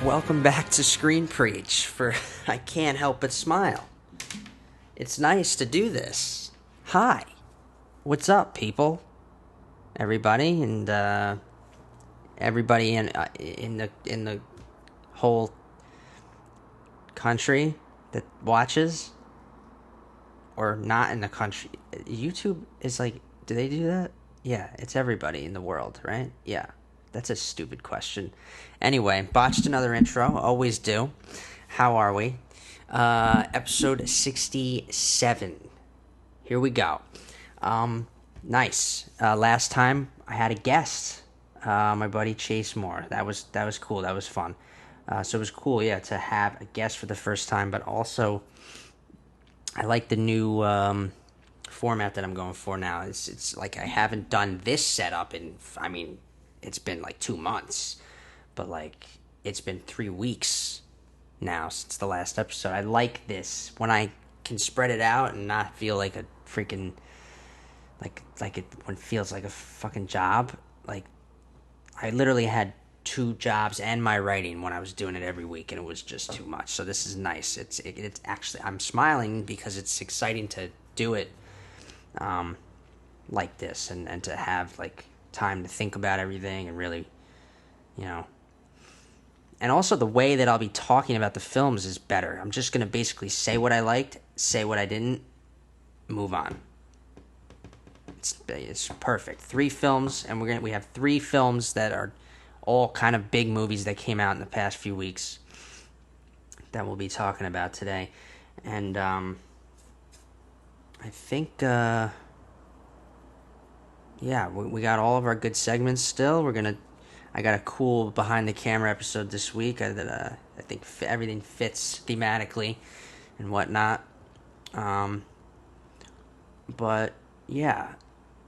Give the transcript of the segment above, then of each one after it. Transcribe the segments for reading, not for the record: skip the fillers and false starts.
Welcome back to Screen Preach for I Can't Help But Smile. It's nice to do this. Hi. What's up, people? Everybody and everybody in the whole country that watches or not in the country. YouTube is like, do they do that? Yeah, it's everybody in the world, right? Yeah. That's a stupid question. Anyway, botched another intro. Always do. How are we? Episode 67. Here we go. Nice. Last time I had a guest. My buddy Chase Moore. That was cool. That was fun. So it was cool, yeah, to have a guest for the first time. But also, I like the new format that I'm going for now. It's like I haven't done this setup in. It's been like 2 months, but like it's been 3 weeks now since the last episode. I like this when I can spread it out and not feel like a freaking like it when it feels like a fucking job. Like I literally had 2 jobs and my writing when I was doing it every week, and it was just too much. So this is nice. It's actually, I'm smiling because it's exciting to do it like this and to have like time to think about everything and really, and also the way that I'll be talking about the films is better. I'm just going to basically say what I liked, say what I didn't, move on. It's perfect. 3 films, and we have 3 films that are all kind of big movies that came out in the past few weeks that we'll be talking about today. And I think we got all of our good segments still. I got a cool behind the camera episode this week that I think everything fits thematically and whatnot. But yeah,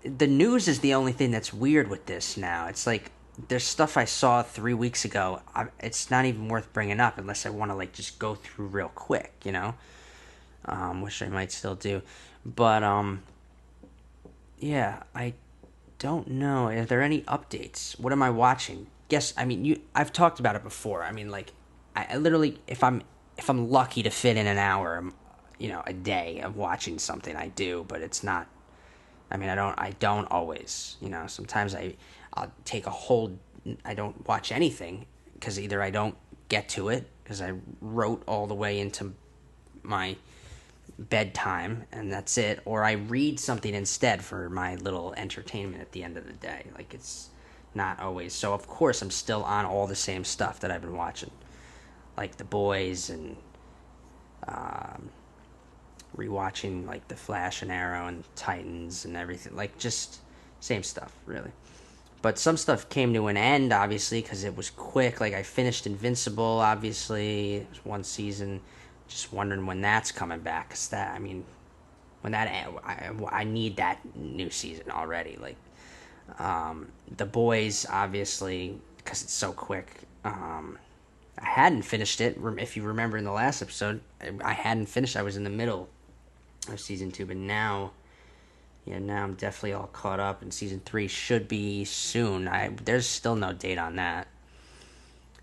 the news is the only thing that's weird with this now. It's like there's stuff I saw 3 weeks ago. It's not even worth bringing up unless I want to like just go through real quick, which I might still do. But yeah, I don't know. Are there any updates? What am I watching? I've talked about it before. I literally, if I'm lucky to fit in an hour, a day of watching something, I do. But it's not. I don't always. Sometimes I'll take a whole. I don't watch anything because either I don't get to it because I wrote all the way into my bedtime and that's it, or I read something instead for my little entertainment at the end of the day. Like, it's not always. So of course I'm still on all the same stuff that I've been watching, like The Boys and rewatching like The Flash and Arrow and Titans and everything, like just same stuff really. But some stuff came to an end obviously because it was quick. Like I finished Invincible, obviously it was 1 season. Just wondering when that's coming back. Cause when that I need that new season already. Like, The Boys, obviously, because it's so quick. I hadn't finished it. If you remember in the last episode, I hadn't finished. I was in the middle of season 2, but now I'm definitely all caught up. And season 3 should be soon. There's still no date on that.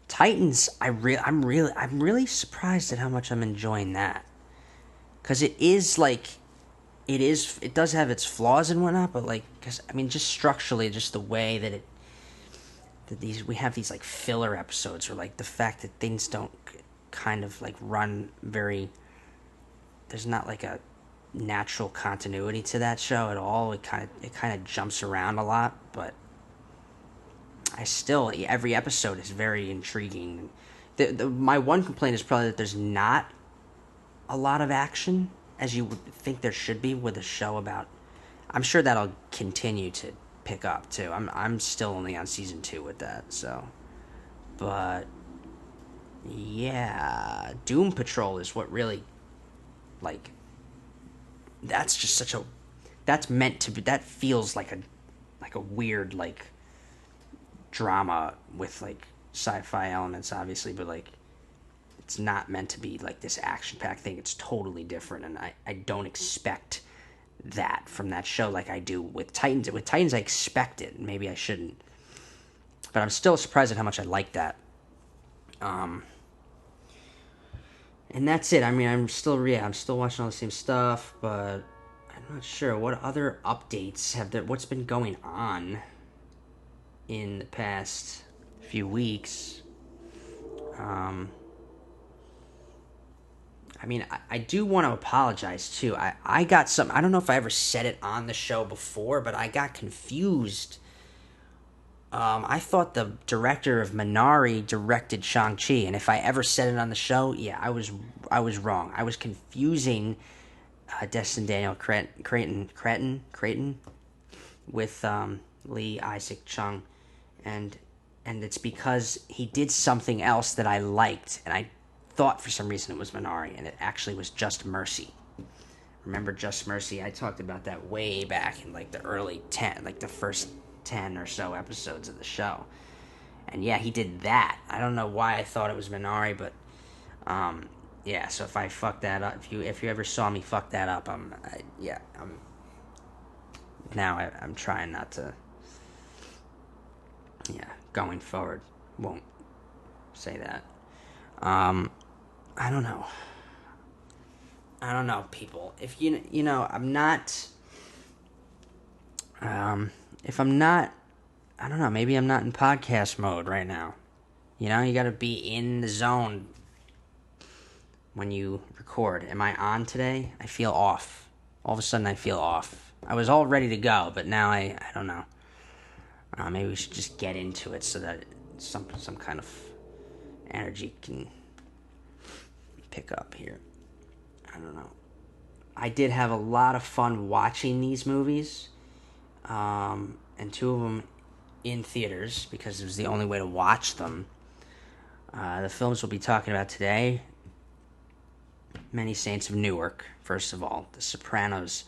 Titans, I'm really surprised at how much I'm enjoying that, because it does have its flaws and whatnot, but like, just structurally, just the way that we have these like filler episodes, or like the fact that things don't kind of like run very. There's not like a natural continuity to that show at all. It kind of jumps around a lot, but every episode is very intriguing. My one complaint is probably that there's not a lot of action as you would think there should be with a show about. I'm sure that'll continue to pick up too. I'm still only on season 2 with that, so. But yeah, Doom Patrol is what really, like, that's just such a. That's meant to be. That feels like a weird like drama with like sci-fi elements, obviously, but like it's not meant to be like this action-packed thing. It's totally different, and I don't expect that from that show like I do with Titans. With Titans, I expect it. Maybe I shouldn't, but I'm still surprised at how much I like that. Um, and that's it. I mean, I'm still watching all the same stuff, but I'm not sure what other updates what's been going on in the past few weeks. Um, I mean, I do want to apologize too. I got some. I don't know if I ever said it on the show before, but I got confused. I thought the director of Minari directed Shang-Chi, and if I ever said it on the show, yeah, I was wrong. I was confusing Destin Daniel Cretton with Lee Isaac Chung, and it's because he did something else that I liked, and I thought for some reason it was Minari, and it actually was Just Mercy. Remember Just Mercy? I talked about that way back in like the early 10, like the first 10 or so episodes of the show. And yeah, he did that. I don't know why I thought it was Minari, but yeah, so if I fucked that up, if you ever saw me fuck that up, I'm trying not to, going forward, won't say that. I don't know, people. If I'm not, if I'm not, I don't know, maybe I'm not in podcast mode right now. You gotta be in the zone when you record. Am I on today? I feel off. All of a sudden I feel off. I was all ready to go, but now I don't know. Maybe we should just get into it so that some kind of energy can pick up here. I don't know. I did have a lot of fun watching these movies, and two of them in theaters because it was the only way to watch them. The films we'll be talking about today: Many Saints of Newark, first of all, The Sopranos,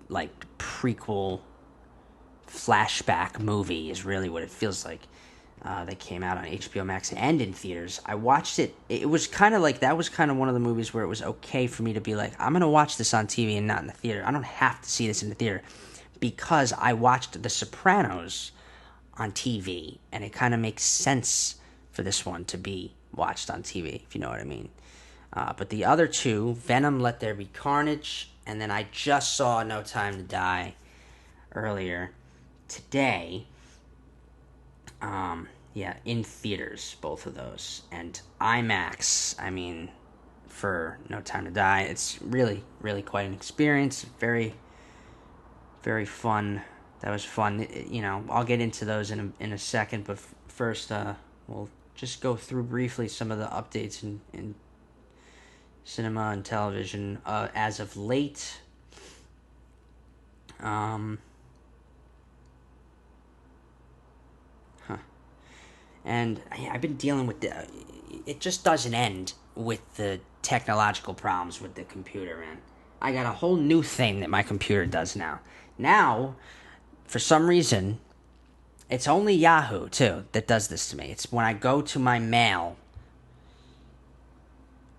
like prequel flashback movie is really what it feels like. That came out on HBO Max and in theaters. I watched it. It was kind of like, that was kind of one of the movies where it was okay for me to be like, I'm going to watch this on TV and not in the theater. I don't have to see this in the theater because I watched The Sopranos on TV, and it kind of makes sense for this one to be watched on TV, if you know what I mean. But the other two, Venom, Let There Be Carnage, and then I just saw No Time to Die earlier today. In theaters, both of those. And IMAX, I mean, for No Time to Die, it's really, really quite an experience. Very, very fun. That was fun. I'll get into those in a second, but first, we'll just go through briefly some of the updates in cinema and television as of late. And I've been dealing with it just doesn't end with the technological problems with the computer, man. I got a whole new thing that my computer does now. Now, for some reason, it's only Yahoo, too, that does this to me. It's when I go to my mail,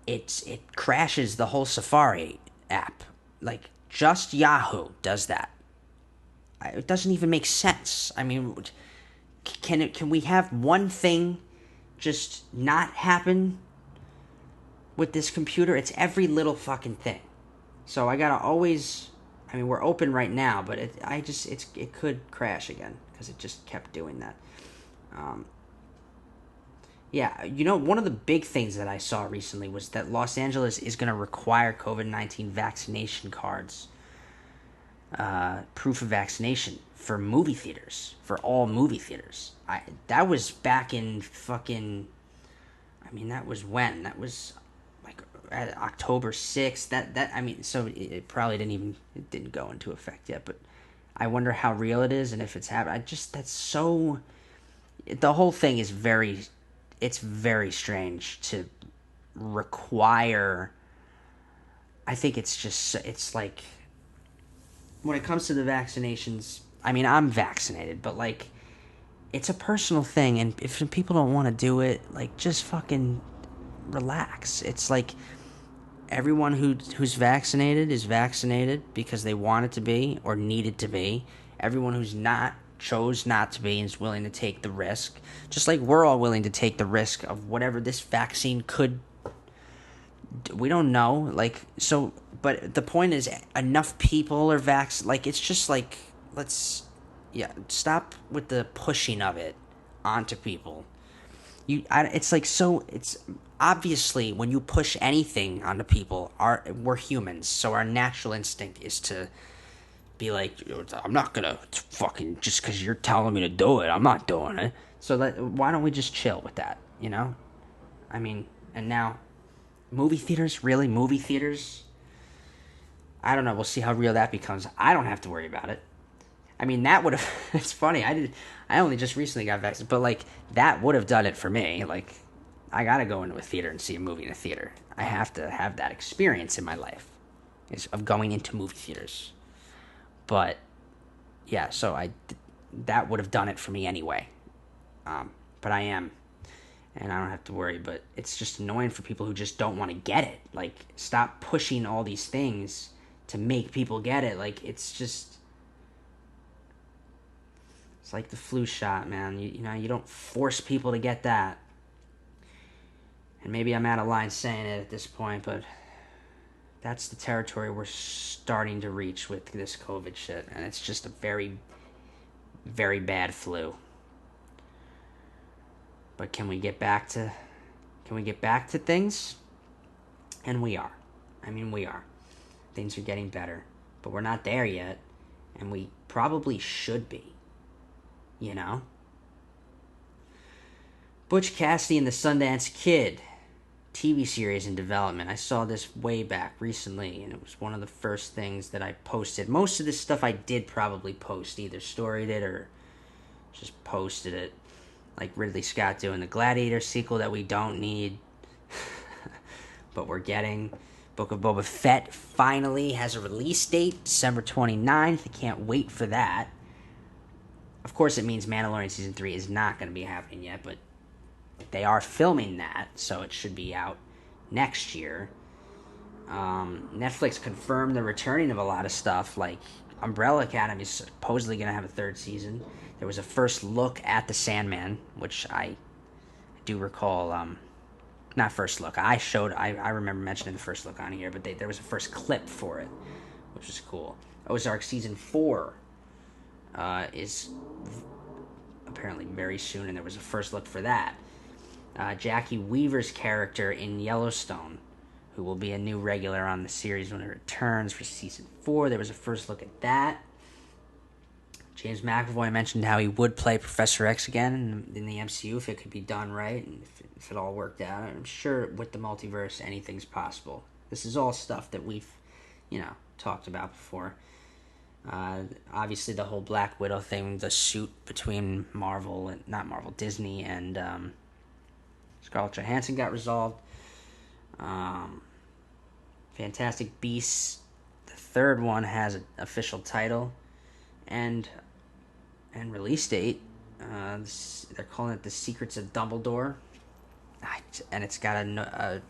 it crashes the whole Safari app. Like, just Yahoo does that. It doesn't even make sense. I mean, can we have one thing just not happen with this computer? It's every little fucking thing. So I gotta always, I mean, we're open right now, but it could crash again because it just kept doing that. One of the big things that I saw recently was that Los Angeles is going to require COVID-19 vaccination cards, proof of vaccination for movie theaters, for all movie theaters. That was back in fucking, that was when? That was like at October 6th. So it probably didn't go into effect yet, but I wonder how real it is and if it's happening. The whole thing is it's very strange to require. I think it's like, when it comes to the vaccinations, I'm vaccinated, but like, it's a personal thing, and if people don't want to do it, like, just fucking relax. It's like, everyone who's vaccinated is vaccinated because they want it to be or need it to be. Everyone who's not chose not to be and is willing to take the risk. Just like we're all willing to take the risk of whatever this vaccine could. We don't know. Like, so, but the point is, enough people are like, it's just like, stop with the pushing of it onto people. It's like, so, it's obviously when you push anything onto people, we're humans, so our natural instinct is to be like, I'm not gonna fucking, just because you're telling me to do it, I'm not doing it. So why don't we just chill with that, you know? I mean, and now, movie theaters? Really? Movie theaters? I don't know. We'll see how real that becomes. I don't have to worry about it. I mean, that would have... It's funny. I only just recently got vaccinated, but, like, that would have done it for me. Like, I gotta go into a theater and see a movie in a theater. I have to have that experience in my life of going into movie theaters. But, yeah, so that would have done it for me anyway. But I am, and I don't have to worry. But it's just annoying for people who just don't want to get it. Like, stop pushing all these things to make people get it. Like, it's just... It's like the flu shot, man. You don't force people to get that. And maybe I'm out of line saying it at this point, but that's the territory we're starting to reach with this COVID shit. And it's just a very, very bad flu. But can we get back to things? And we are. I mean, we are. Things are getting better. But we're not there yet. And we probably should be. You know? Butch Cassidy and the Sundance Kid. TV series in development. I saw this way back recently, and it was one of the first things that I posted. Most of this stuff I did probably post. Either storied it or just posted it. Like Ridley Scott doing the Gladiator sequel that we don't need. But we're getting. Book of Boba Fett finally has a release date, December 29th. I can't wait for that. Of course, it means Mandalorian Season 3 is not going to be happening yet, but they are filming that, so it should be out next year. Netflix confirmed the returning of a lot of stuff, like Umbrella Academy is supposedly going to have a third season. There was a first look at The Sandman, which I do recall, not first look, I remember mentioning the first look on here, but there was a first clip for it, which was cool. Ozark Season 4 is apparently very soon, and there was a first look for that. Jackie Weaver's character in Yellowstone, who will be a new regular on the series when it returns for Season 4. There was a first look at that. James McAvoy mentioned how he would play Professor X again in the MCU if it could be done right, and if it all worked out. I'm sure with the multiverse, anything's possible. This is all stuff that we've, talked about before. Obviously the whole Black Widow thing, the suit between Disney and Scarlett Johansson got resolved. Fantastic Beasts, the third one, has an official title and release date. They're calling it The Secrets of Dumbledore, and it's got a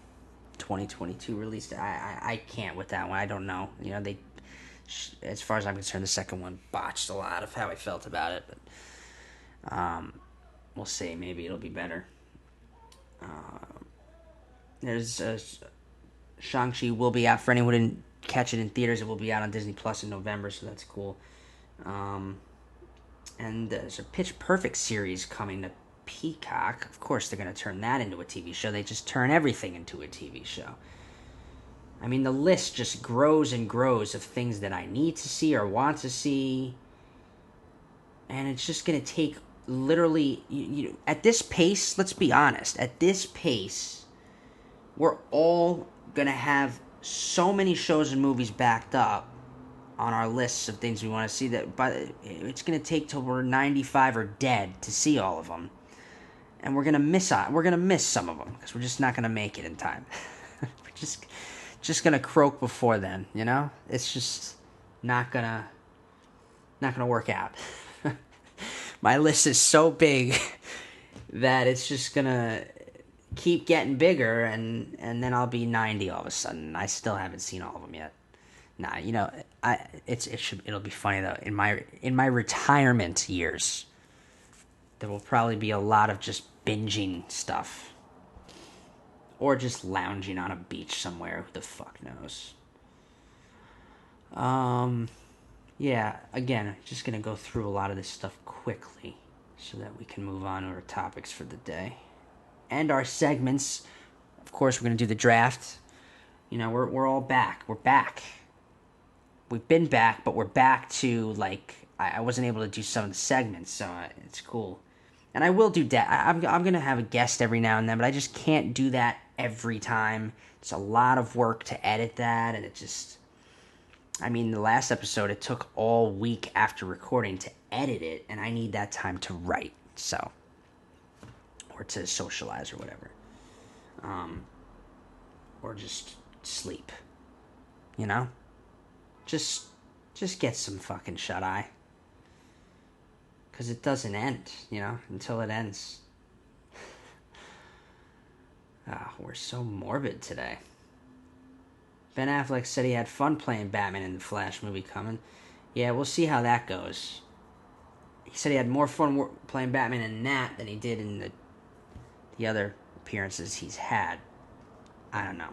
2022 release date. I can't with that one. I don't know. As far as I'm concerned, the second one botched a lot of how I felt about it, but we'll see. Maybe it'll be better. There's Shang-Chi will be out. For anyone who didn't catch it in theaters, it will be out on Disney Plus in November, so that's cool. And there's a Pitch Perfect series coming to Peacock. Of course, they're going to turn that into a TV show. They just turn everything into a TV show. I mean, the list just grows and grows of things that I need to see or want to see. And it's just going to take literally, at this pace, let's be honest, at this pace, we're all going to have so many shows and movies backed up on our lists of things we want to see it's going to take till we're 95 or dead to see all of them. And we're going to miss some of them because we're just not going to make it in time. We're just going to croak before then, It's just not going to work out. My list is so big that it's just going to keep getting bigger, and then I'll be 90 all of a sudden. I still haven't seen all of them yet. Nah, It'll be funny though. In my retirement years, there will probably be a lot of just binging stuff, or just lounging on a beach somewhere. Who the fuck knows? Yeah. Again, just gonna go through a lot of this stuff quickly, so that we can move on to our topics for the day, and our segments. Of course, we're gonna do the draft. We're all back. We're back. We've been back, but we're back to, like, I wasn't able to do some of the segments, so it's cool. And I will do that. I'm going to have a guest every now and then, but I just can't do that every time. It's a lot of work to edit that, and the last episode, it took all week after recording to edit it, and I need that time to write, or to socialize or whatever. Or just sleep, Just get some fucking shut-eye. Because it doesn't end, until it ends. We're so morbid today. Ben Affleck said he had fun playing Batman in the Flash movie coming. Yeah, we'll see how that goes. He said he had more fun playing Batman in that than he did in the other appearances he's had. I don't know.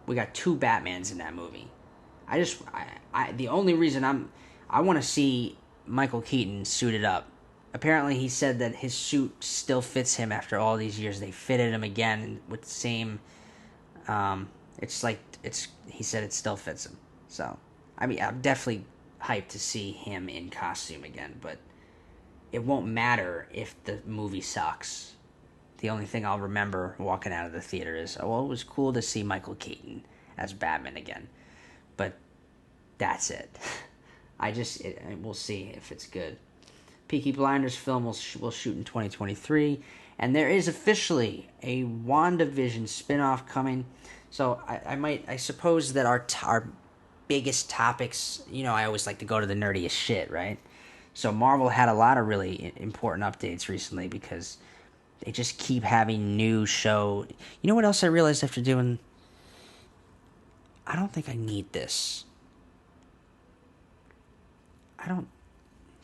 We got 2 Batmans in that movie. The only reason I want to see Michael Keaton suited up. Apparently he said that his suit still fits him after all these years. They fitted him again with the same, he said it still fits him. So, I'm definitely hyped to see him in costume again, but it won't matter if the movie sucks. The only thing I'll remember walking out of the theater is, it was cool to see Michael Keaton as Batman again. But that's it. We'll see if it's good. Peaky Blinders film will shoot in 2023. And there is officially a WandaVision spinoff coming. So I suppose that our biggest topics, I always like to go to the nerdiest shit, right? So Marvel had a lot of really important updates recently because they just keep having new show. You know what else I realized after doing... I don't think I need this.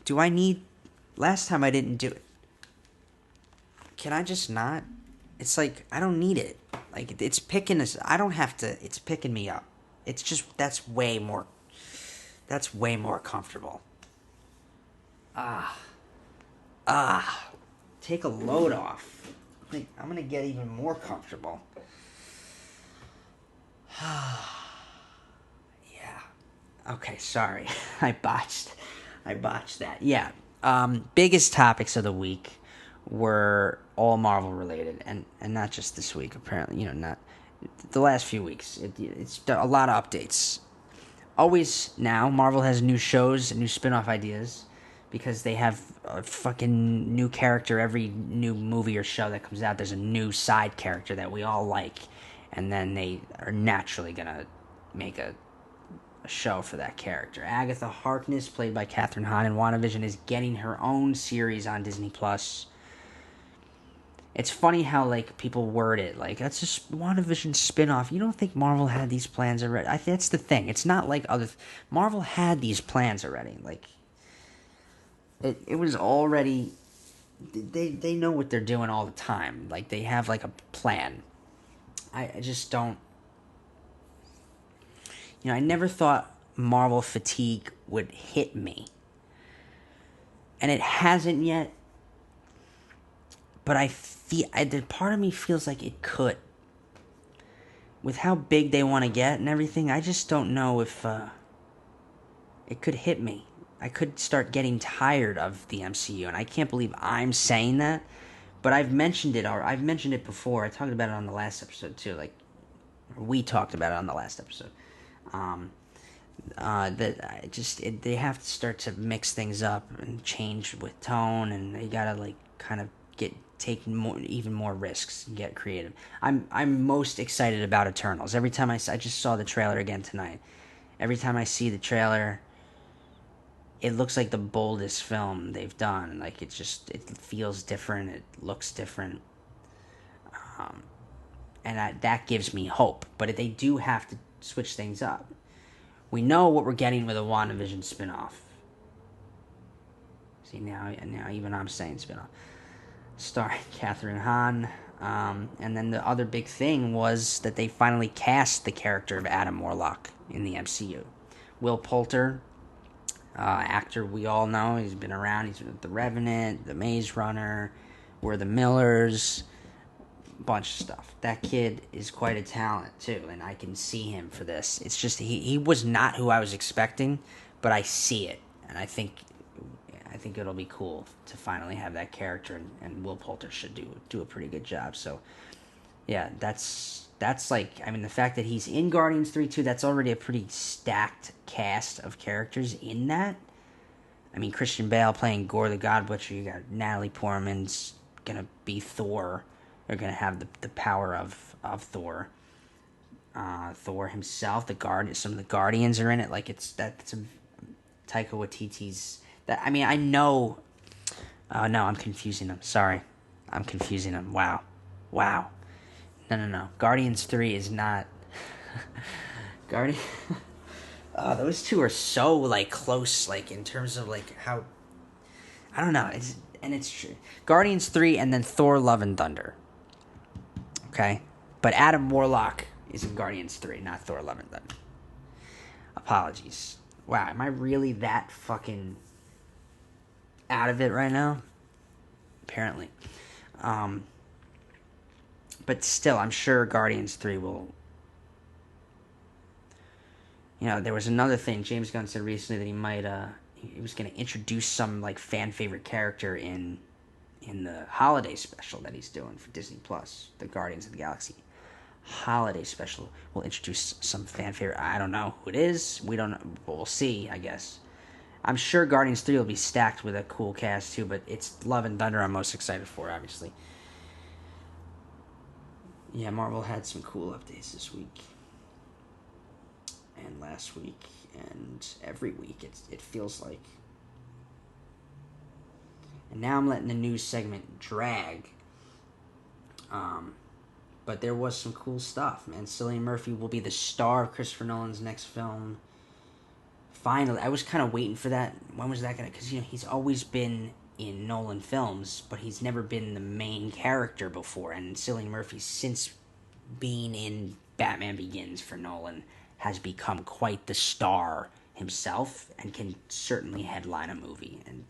Do I need... Last time I didn't do it. Can I just not? It's like, I don't need it. Like, it's picking us... I don't have to... It's picking me up. It's just... That's way more comfortable. Take a load off. I'm gonna get even more comfortable. Yeah. Okay, sorry. I botched that. Yeah. Biggest topics of the week were all Marvel related, and not just this week, apparently. Not the last few weeks. It's a lot of updates. Always now, Marvel has new shows and new spin-off ideas because they have a fucking new character every new movie or show that comes out. There's a new side character that we all like, and then they are naturally gonna make a show for that character. Agatha Harkness, played by Katherine Hahn in WandaVision, is getting her own series on Disney+. It's funny how, like, people word it, like, that's a WandaVision spin-off. You don't think Marvel had these plans already? That's the thing. It's not like Marvel had these plans already. Like, it was already... They know what they're doing all the time. Like, they have, like, a plan. I just don't... I never thought Marvel fatigue would hit me. And it hasn't yet. But part of me feels like it could. With how big they want to get and everything, I just don't know if it could hit me. I could start getting tired of the MCU, and I can't believe I'm saying that. But I've mentioned it before. I talked about it on the last episode too. We talked about it on the last episode. They have to start to mix things up and change with tone, and they gotta kind of take even more risks and get creative. I'm most excited about Eternals. Every time I just saw the trailer again tonight. Every time I see the trailer, it looks like the boldest film they've done. Like, it feels different. It looks different. And that gives me hope. But they do have to switch things up. We know what we're getting with a WandaVision spinoff. See, now even I'm saying spinoff. Starring Catherine Hahn. And then the other big thing was that they finally cast the character of Adam Warlock in the MCU. Will Poulter, actor we all know, he's been around. He's been with The Revenant, The Maze Runner, We're the Millers, bunch of stuff. That kid is quite a talent too, and I can see him for this. It's just he was not who I was expecting, but I see it, and I think it'll be cool to finally have that character, and Will Poulter should do a pretty good job. So yeah, that's like, I mean, the fact that he's in Guardians 3 too, that's already a pretty stacked cast of characters in that. I mean, Christian Bale playing Gore the God Butcher, you got Natalie Portman's gonna be Thor. They're gonna have the power of Thor. Thor himself, some of the Guardians are in it. Like that's Taika Waititi's. That, I mean, I know. No, I'm confusing them. Sorry, I'm confusing them. Wow. No. Guardians 3 is not. Guardian. Those two are so like close, like in terms of like how. I don't know. It's true. Guardians 3 and then Thor: Love and Thunder. Okay, but Adam Warlock is in Guardians 3, not Thor: Love and Thunder. Apologies. Wow, am I really that fucking out of it right now? Apparently. But still, I'm sure Guardians 3 will... there was another thing James Gunn said recently that he might, he was going to introduce some, like, fan-favorite character in the holiday special that he's doing for Disney+, the Guardians of the Galaxy holiday special. Will introduce some fan-favorite... I don't know who it is. We don't know, but we'll see, I guess. I'm sure Guardians 3 will be stacked with a cool cast, too, but it's Love and Thunder I'm most excited for, obviously. Yeah, Marvel had some cool updates this week. And last week. And every week, it feels like. And now I'm letting the news segment drag. But there was some cool stuff, man. Cillian Murphy will be the star of Christopher Nolan's next film. Finally, I was kind of waiting for that. When was that going to... Because, he's always been in Nolan films, but he's never been the main character before. And Cillian Murphy, since being in Batman Begins for Nolan, has become quite the star himself and can certainly headline a movie. And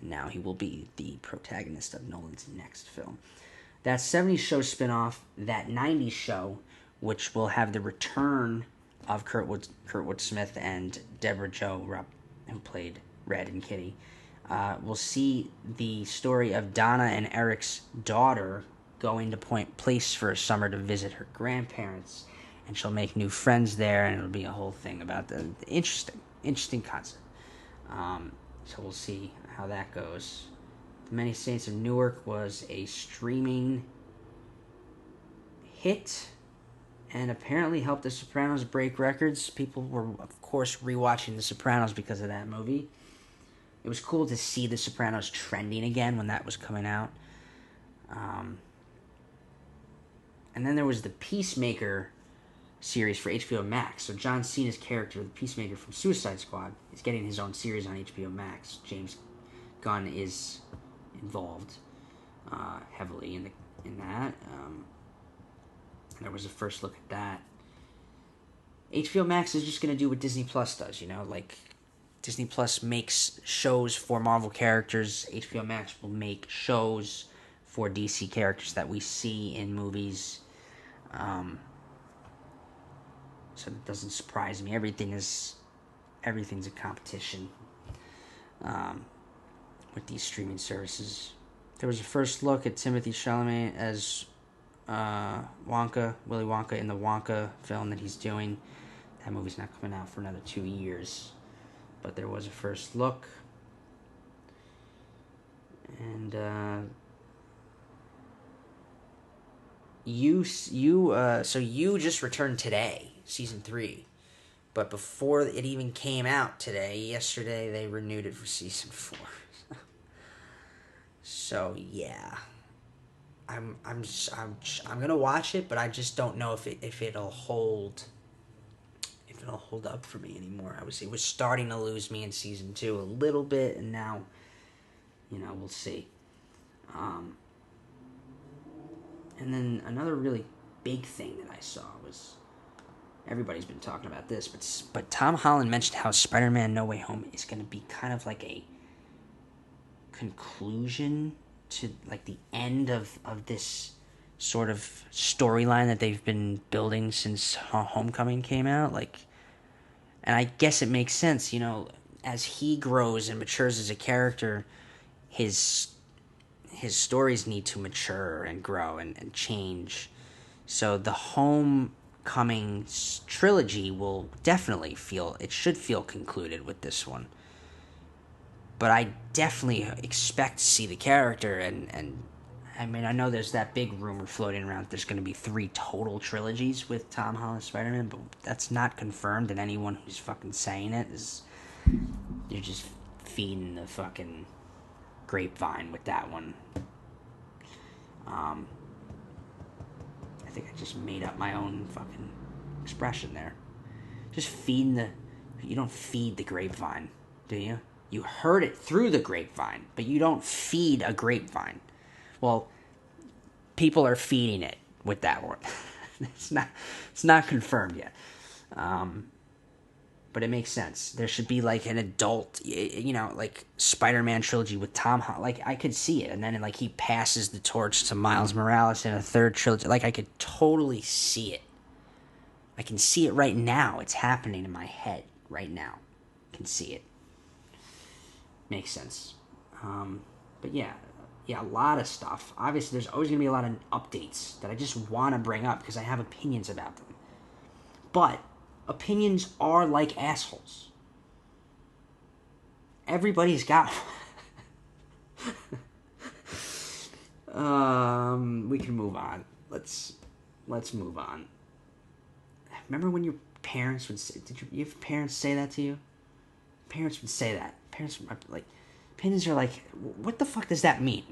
now he will be the protagonist of Nolan's next film. That 70s show spinoff, that 90s show, which will have the return of Kurtwood Smith and Deborah Jo Rupp, who played Red and Kitty. We'll see the story of Donna and Eric's daughter going to Point Place for a summer to visit her grandparents, and she'll make new friends there, and it'll be a whole thing about the interesting concept. So we'll see how that goes. The Many Saints of Newark was a streaming hit, and apparently helped The Sopranos break records. People were, of course, rewatching The Sopranos because of that movie. It was cool to see The Sopranos trending again when that was coming out. And then there was the Peacemaker series for HBO Max. So John Cena's character, the Peacemaker from Suicide Squad, is getting his own series on HBO Max. James Gunn is involved heavily in that. There was a first look at that. HBO Max is just going to do what Disney Plus does, like Disney Plus makes shows for Marvel characters. HBO Max will make shows for DC characters that we see in movies. So it doesn't surprise me. Everything's a competition with these streaming services. There was a first look at Timothée Chalamet as Willy Wonka in the Wonka film that he's doing. That movie's not coming out for another 2 years, but there was a first look. And you just returned today, season 3, but before it even came out yesterday they renewed it for season 4. So yeah, I'm gonna watch it, but I just don't know if it'll hold it'll hold up for me anymore. It was starting to lose me in season 2 a little bit, and now, we'll see. And then another really big thing that I saw was, everybody's been talking about this, but Tom Holland mentioned how Spider-Man No Way Home is going to be kind of like a conclusion to like the end of this sort of storyline that they've been building since Homecoming came out. And I guess it makes sense, as he grows and matures as a character, his stories need to mature and grow and change. So the Homecoming trilogy will definitely should feel concluded with this one. But I definitely expect to see the character, and I mean, I know there's that big rumor floating around that there's going to be 3 total trilogies with Tom Holland's Spider-Man, but that's not confirmed, and anyone who's fucking saying it you're just feeding the fucking grapevine with that one. I think I just made up my own fucking expression there. Just you don't feed the grapevine, do you? You heard it through the grapevine, but you don't feed a grapevine. Well, people are feeding it with that one. It's not confirmed yet. But it makes sense. There should be like an adult, like Spider-Man trilogy with Tom Holland. Like, I could see it. And then like he passes the torch to Miles Morales in a 3rd trilogy. Like, I could totally see it. I can see it right now. It's happening in my head right now. I can see it. Makes sense. But yeah, a lot of stuff. Obviously, there's always going to be a lot of updates that I just want to bring up because I have opinions about them. But opinions are like assholes. Everybody's got we can move on. Let's move on. Remember when your parents would say, you have parents say that to you? Parents would say that. Parents like, opinions are like, what the fuck does that mean?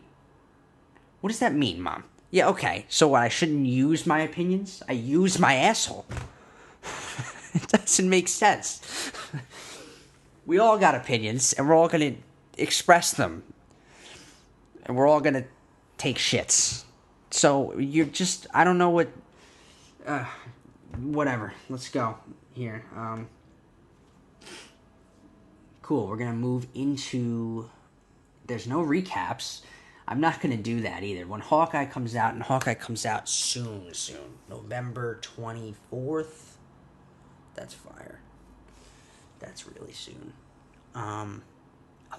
What does that mean, Mom? Yeah, okay. So what, I shouldn't use my opinions? I use my asshole. It doesn't make sense. We all got opinions, and we're all going to express them. And we're all going to take shits. So you're just, I don't know what, whatever. Let's go here. Cool, we're going to move into, there's no recaps. I'm not going to do that either. When Hawkeye comes out, and Hawkeye comes out soon. November 24th. That's fire. That's really soon. A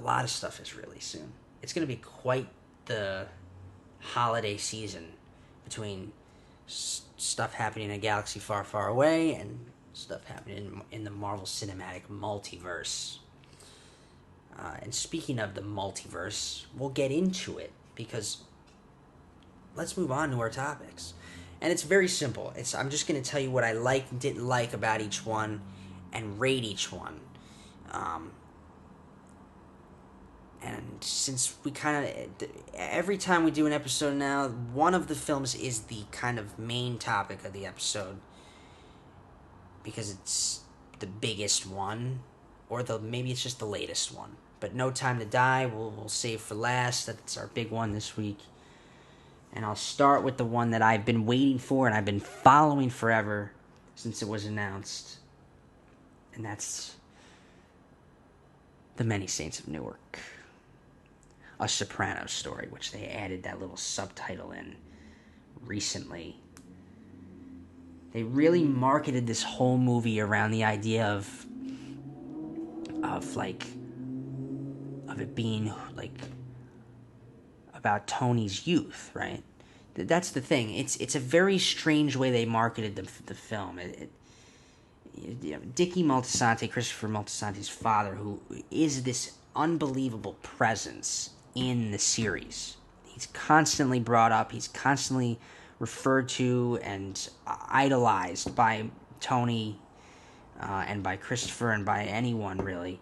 lot of stuff is really soon. It's going to be quite the holiday season between stuff happening in a galaxy far, far away and stuff happening in the Marvel Cinematic Multiverse. And speaking of the multiverse, we'll get into it because let's move on to our topics. And it's very simple. I'm just going to tell you what I liked and didn't like about each one and rate each one. And since we kind of, every time we do an episode now, one of the films is the kind of main topic of the episode because it's the biggest one, or maybe it's just the latest one. But No Time to Die, we'll save for last. That's our big one this week. And I'll start with the one that I've been waiting for and I've been following forever since it was announced. And that's The Many Saints of Newark. A Sopranos story, which they added that little subtitle in recently. They really marketed this whole movie around the idea of it being like about Tony's youth, right? That's the thing. It's a very strange way they marketed the film. Dickie Moltisanti, Christopher Moltisanti's father, who is this unbelievable presence in the series. He's constantly brought up. He's constantly referred to and idolized by Tony and by Christopher and by anyone, really.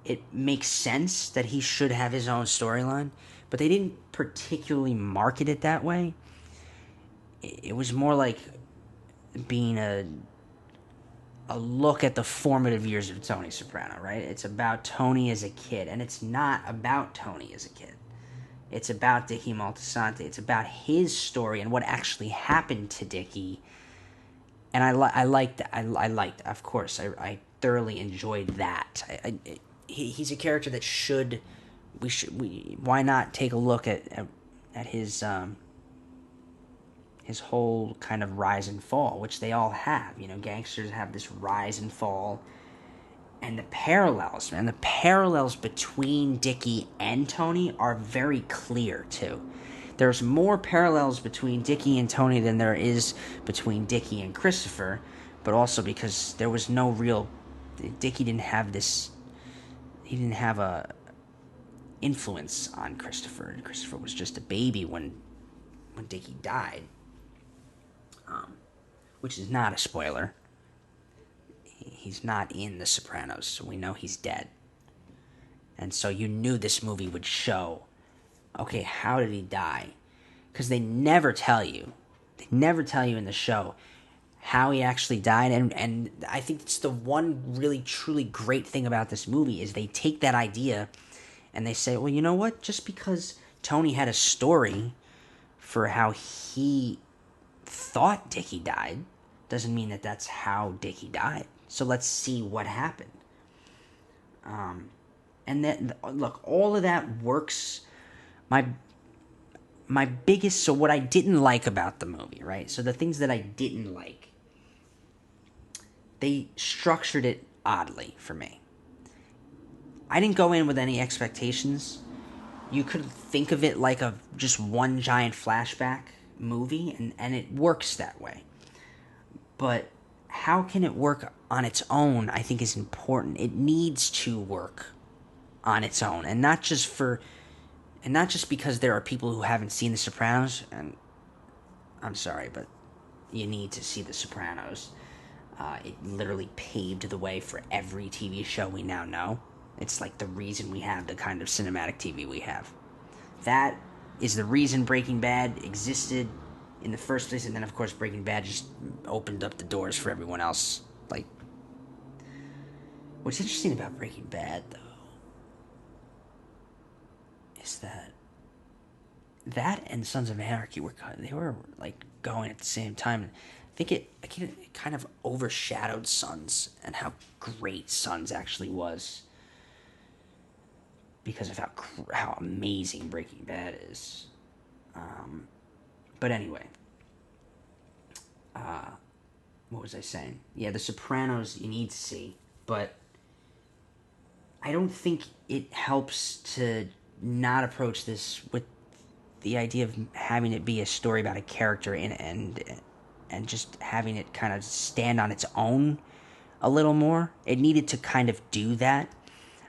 It makes sense that he should have his own storyline, but they didn't particularly market it that way. It was more like being a look at the formative years of Tony Soprano, right? It's about Tony as a kid, and it's not about Tony as a kid. It's about Dickie Moltisanti. It's about his story and what actually happened to Dickie. And I liked that. I liked, of course, I thoroughly enjoyed that. He's a character that why not take a look at his whole kind of rise and fall, which they all have. You know, gangsters have this rise and fall. And the parallels, man, the parallels between Dickie and Tony are very clear, too. There's more parallels between Dickie and Tony than there is between Dickie and Christopher, but also because there was no real... Dickie didn't have this... He didn't have a influence on Christopher. Christopher was just a baby when Dickie died. Which is not a spoiler. He's not in The Sopranos, so we know he's dead. And so you knew this movie would show, okay, how did he die? Because they never tell you. They never tell you in the show how he actually died. And I think it's the one really, truly great thing about this movie is they take that idea and they say, well, you know what? Just because Tony had a story for how he thought Dickie died doesn't mean that that's how Dickie died. So let's see what happened. And then, look, all of that works. My biggest, so what I didn't like about the movie, right? So the things that I didn't like, they structured it oddly for me. I didn't go in with any expectations. You could think of it like just one giant flashback movie, and it works that way. But how can it work on its own, I think, is important. It needs to work on its own, and not just because there are people who haven't seen The Sopranos, and I'm sorry, but you need to see The Sopranos. It literally paved the way for every TV show we now know. It's like the reason we have the kind of cinematic TV we have. That is the reason Breaking Bad existed in the first place, and then, of course, Breaking Bad just opened up the doors for everyone else. Like, what's interesting about Breaking Bad, though, is that and Sons of Anarchy were like going at the same time. I think it kind of overshadowed Sons and how great Sons actually was because of how amazing Breaking Bad is. But anyway, what was I saying? Yeah, The Sopranos you need to see, but I don't think it helps to not approach this with the idea of having it be a story about a character and just having it kind of stand on its own a little more. It needed to kind of do that.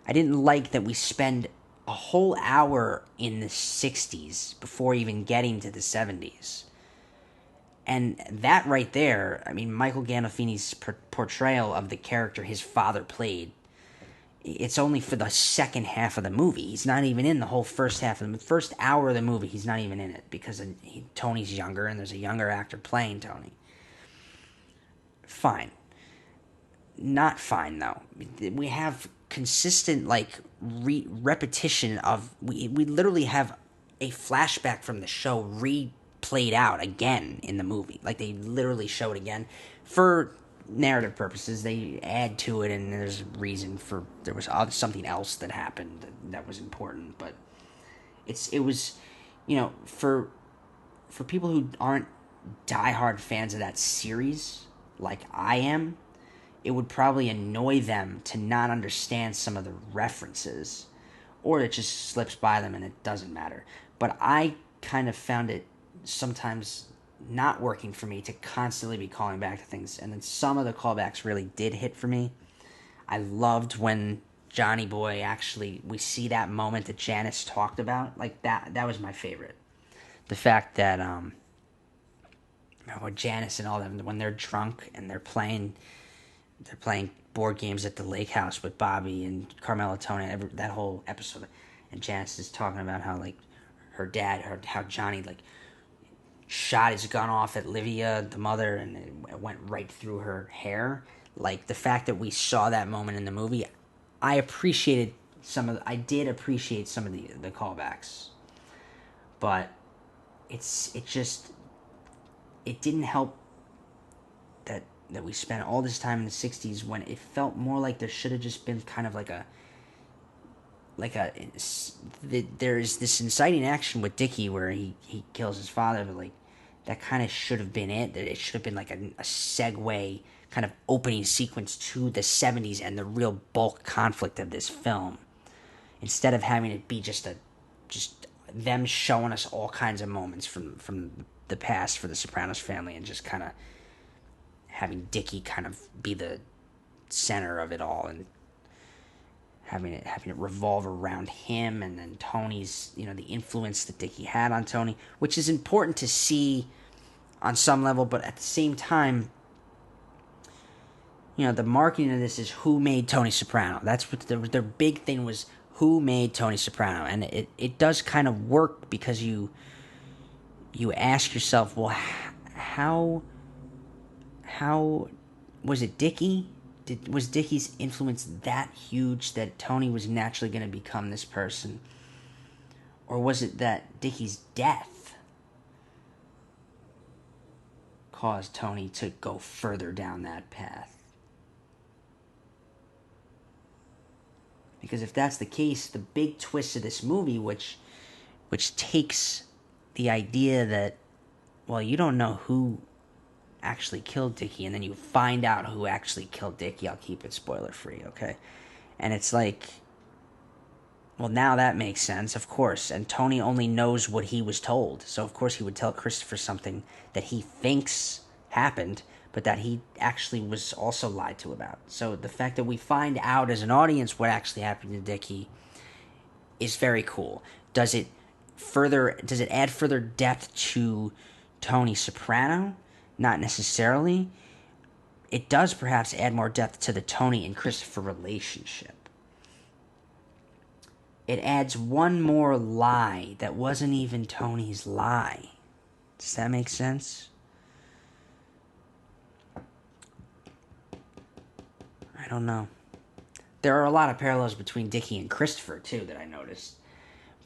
I didn't like that we spend a whole hour in the 60s before even getting to the 70s. And that right there, I mean, Michael Gandolfini's portrayal of the character his father played, it's only for the second half of the movie. He's not even in the whole first half of the first hour of the movie. He's not even in it because Tony's younger and there's a younger actor playing Tony. Fine. Not fine, though. We have consistent, like, repetition of... We literally have a flashback from the show replayed out again in the movie. Like, they literally show it again. For narrative purposes, they add to it, and there's a reason for... There was something else that happened that was important, but... It was... You know, for people who aren't diehard fans of that series, like I am... It would probably annoy them to not understand some of the references, or it just slips by them and it doesn't matter. But I kind of found it sometimes not working for me to constantly be calling back to things, and then some of the callbacks really did hit for me. I loved when Johnny Boy actually, we see that moment that Janice talked about. Like, that was my favorite. The fact that, when Janice and all them, when they're drunk and they're playing board games at the lake house with Bobby and Carmela Tony, that whole episode. And Janice is talking about how, like, her dad, how Johnny, like, shot his gun off at Livia, the mother, and it went right through her hair. Like, the fact that we saw that moment in the movie, I did appreciate some of the callbacks. But it didn't help that we spent all this time in the 60s when it felt more like there should have just been kind of there's this inciting action with Dickie where he kills his father, but like that kind of should have been it. That it should have been like a segue kind of opening sequence to the 70s and the real bulk conflict of this film, instead of having it be just them showing us all kinds of moments from the past for the Sopranos family, and just kind of having Dickie kind of be the center of it all, and having it revolve around him, and then Tony's, the influence that Dickie had on Tony, which is important to see on some level, but at the same time, the marketing of this is who made Tony Soprano. That's what their big thing was, who made Tony Soprano, and it does kind of work because you ask yourself, well, how was it Dickie? Was Dickie's influence that huge that Tony was naturally going to become this person? Or was it that Dickie's death caused Tony to go further down that path? Because if that's the case, the big twist of this movie, which takes the idea that, well, you don't know who actually killed Dickie, and then you find out who actually killed Dickie. I'll keep it spoiler free, okay? And it's like, well, now that makes sense, of course. And Tony only knows what he was told, so of course he would tell Christopher something that he thinks happened, but that he actually was also lied to about. So the fact that we find out as an audience what actually happened to Dickie is very cool. Does it add further depth to Tony Soprano? Not necessarily. It does perhaps add more depth to the Tony and Christopher relationship. It adds one more lie that wasn't even Tony's lie. Does that make sense? I don't know. There are a lot of parallels between Dickie and Christopher, too, that I noticed.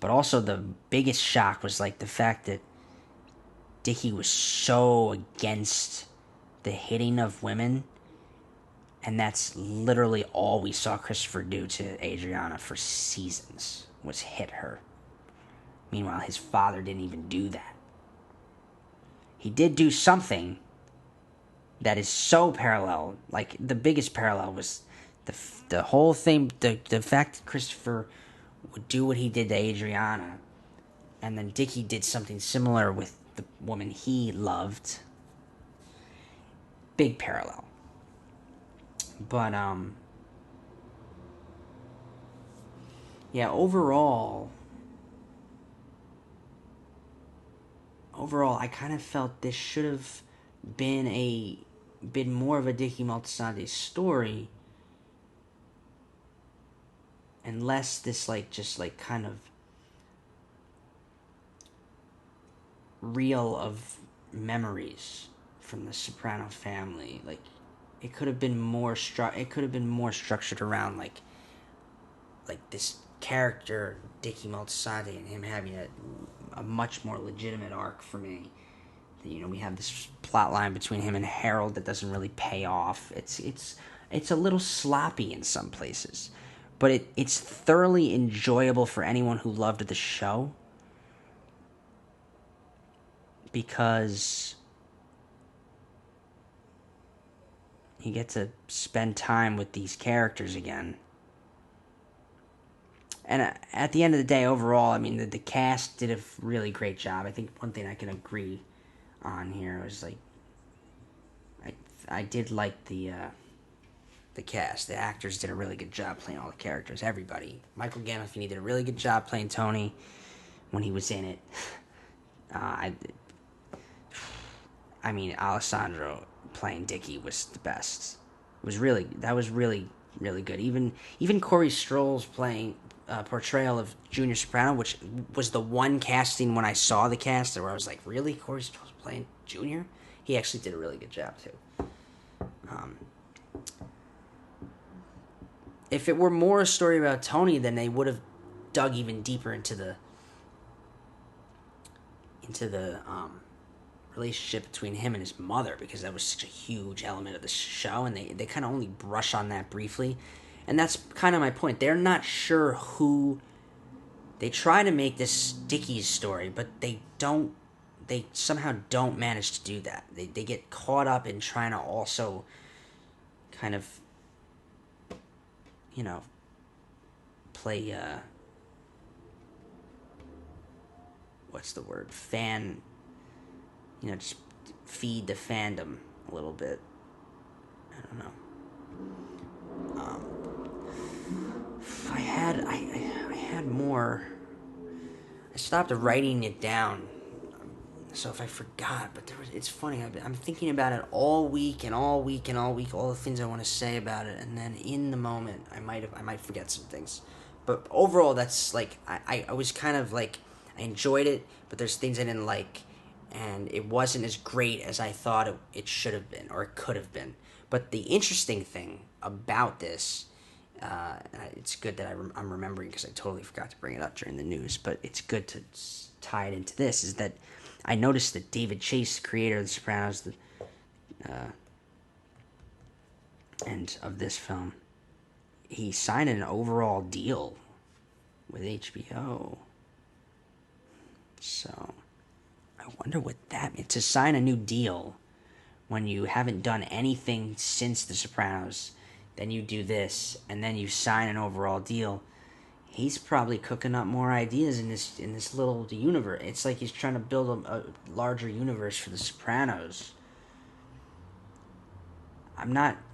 But also the biggest shock was like the fact that Dickie was so against the hitting of women, and that's literally all we saw Christopher do to Adriana for seasons, was hit her. Meanwhile, his father didn't even do that. He did do something that is so parallel. Like, the biggest parallel was the whole thing, the fact that Christopher would do what he did to Adriana, and then Dickie did something similar with the woman he loved. Big parallel. But, yeah, overall, I kind of felt this should have been more of a Dickie Moltisanti story, and less this, kind of reel of memories from the Soprano family. Like, it could have been more structured around like this character Dickie Moltisanti, and him having a much more legitimate arc for me. We have this plot line between him and Harold that doesn't really pay off. It's a little sloppy in some places, but it's thoroughly enjoyable for anyone who loved the show, because you get to spend time with these characters again. And at the end of the day, overall, I mean, the cast did a really great job. I think one thing I can agree on here was, like, I did like the cast. The actors did a really good job playing all the characters. Everybody. Michael Gandolfini did a really good job playing Tony when he was in it. I mean, Alessandro playing Dickie was the best. That was really, really good. Even Corey Stroll's portrayal of Junior Soprano, which was the one casting when I saw the cast where I was like, really? Corey Stroll's playing Junior? He actually did a really good job, too. if it were more a story about Tony, then they would have dug even deeper into the relationship between him and his mother, because that was such a huge element of the show, and they kind of only brush on that briefly. And that's kind of my point. They're not sure who... They try to make this Dickies story, but they somehow don't manage to do that. They get caught up in trying to also kind of, play, what's the word? Fan, just feed the fandom a little bit. I don't know. I had more. I stopped writing it down, so if I forgot, but it's funny. I'm thinking about it all week, all the things I want to say about it, and then in the moment, I might forget some things. But overall, that's like I was kind of like, I enjoyed it, but there's things I didn't like, and it wasn't as great as I thought it should have been, or it could have been. But the interesting thing about this, it's good that I'm remembering, because I totally forgot to bring it up during the news, but it's good to tie it into this, is that I noticed that David Chase, the creator of The Sopranos, and of this film, he signed an overall deal with HBO. So, I wonder what that means. To sign a new deal when you haven't done anything since The Sopranos, then you do this, and then you sign an overall deal. He's probably cooking up more ideas in this little universe. It's like he's trying to build a larger universe for The Sopranos.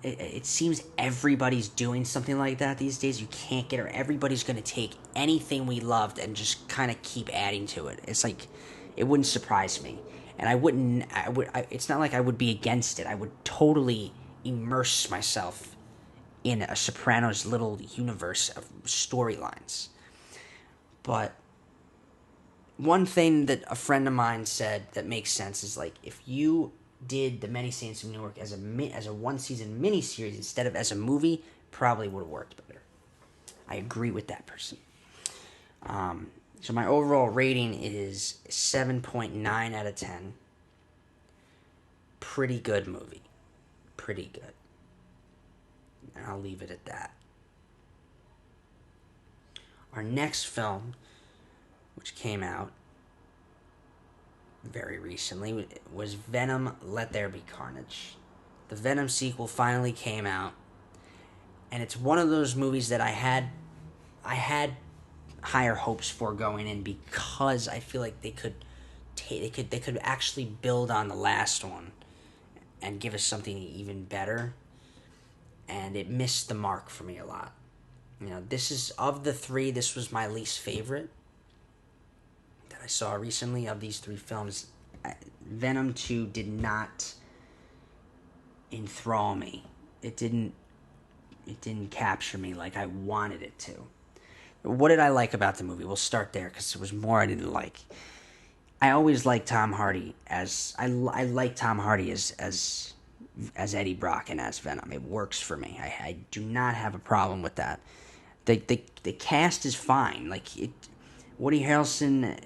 It seems everybody's doing something like that these days. You can't get her. Everybody's going to take anything we loved and just kind of keep adding to it. It's like, it wouldn't surprise me. And it's not like I would be against it. I would totally immerse myself in a Sopranos little universe of storylines. But one thing that a friend of mine said that makes sense is, like, if you did The Many Saints of Newark as a one-season miniseries instead of as a movie, probably would have worked better. I agree with that person. So my overall rating is 7.9 out of 10. Pretty good movie. Pretty good. And I'll leave it at that. Our next film, which came out very recently, was Venom, Let There Be Carnage. The Venom sequel finally came out, and it's one of those movies that I had higher hopes for going in, because I feel like they could actually build on the last one and give us something even better, and it missed the mark for me a lot. This is, of the three, this was my least favorite that I saw recently of these three films. Venom 2 did not enthrall me. It didn't capture me like I wanted it to. What did I like about the movie? We'll start there, because there was more I didn't like. I always liked Tom Hardy I like Tom Hardy as Eddie Brock and as Venom. It works for me. I do not have a problem with that. The cast is fine. Woody Harrelson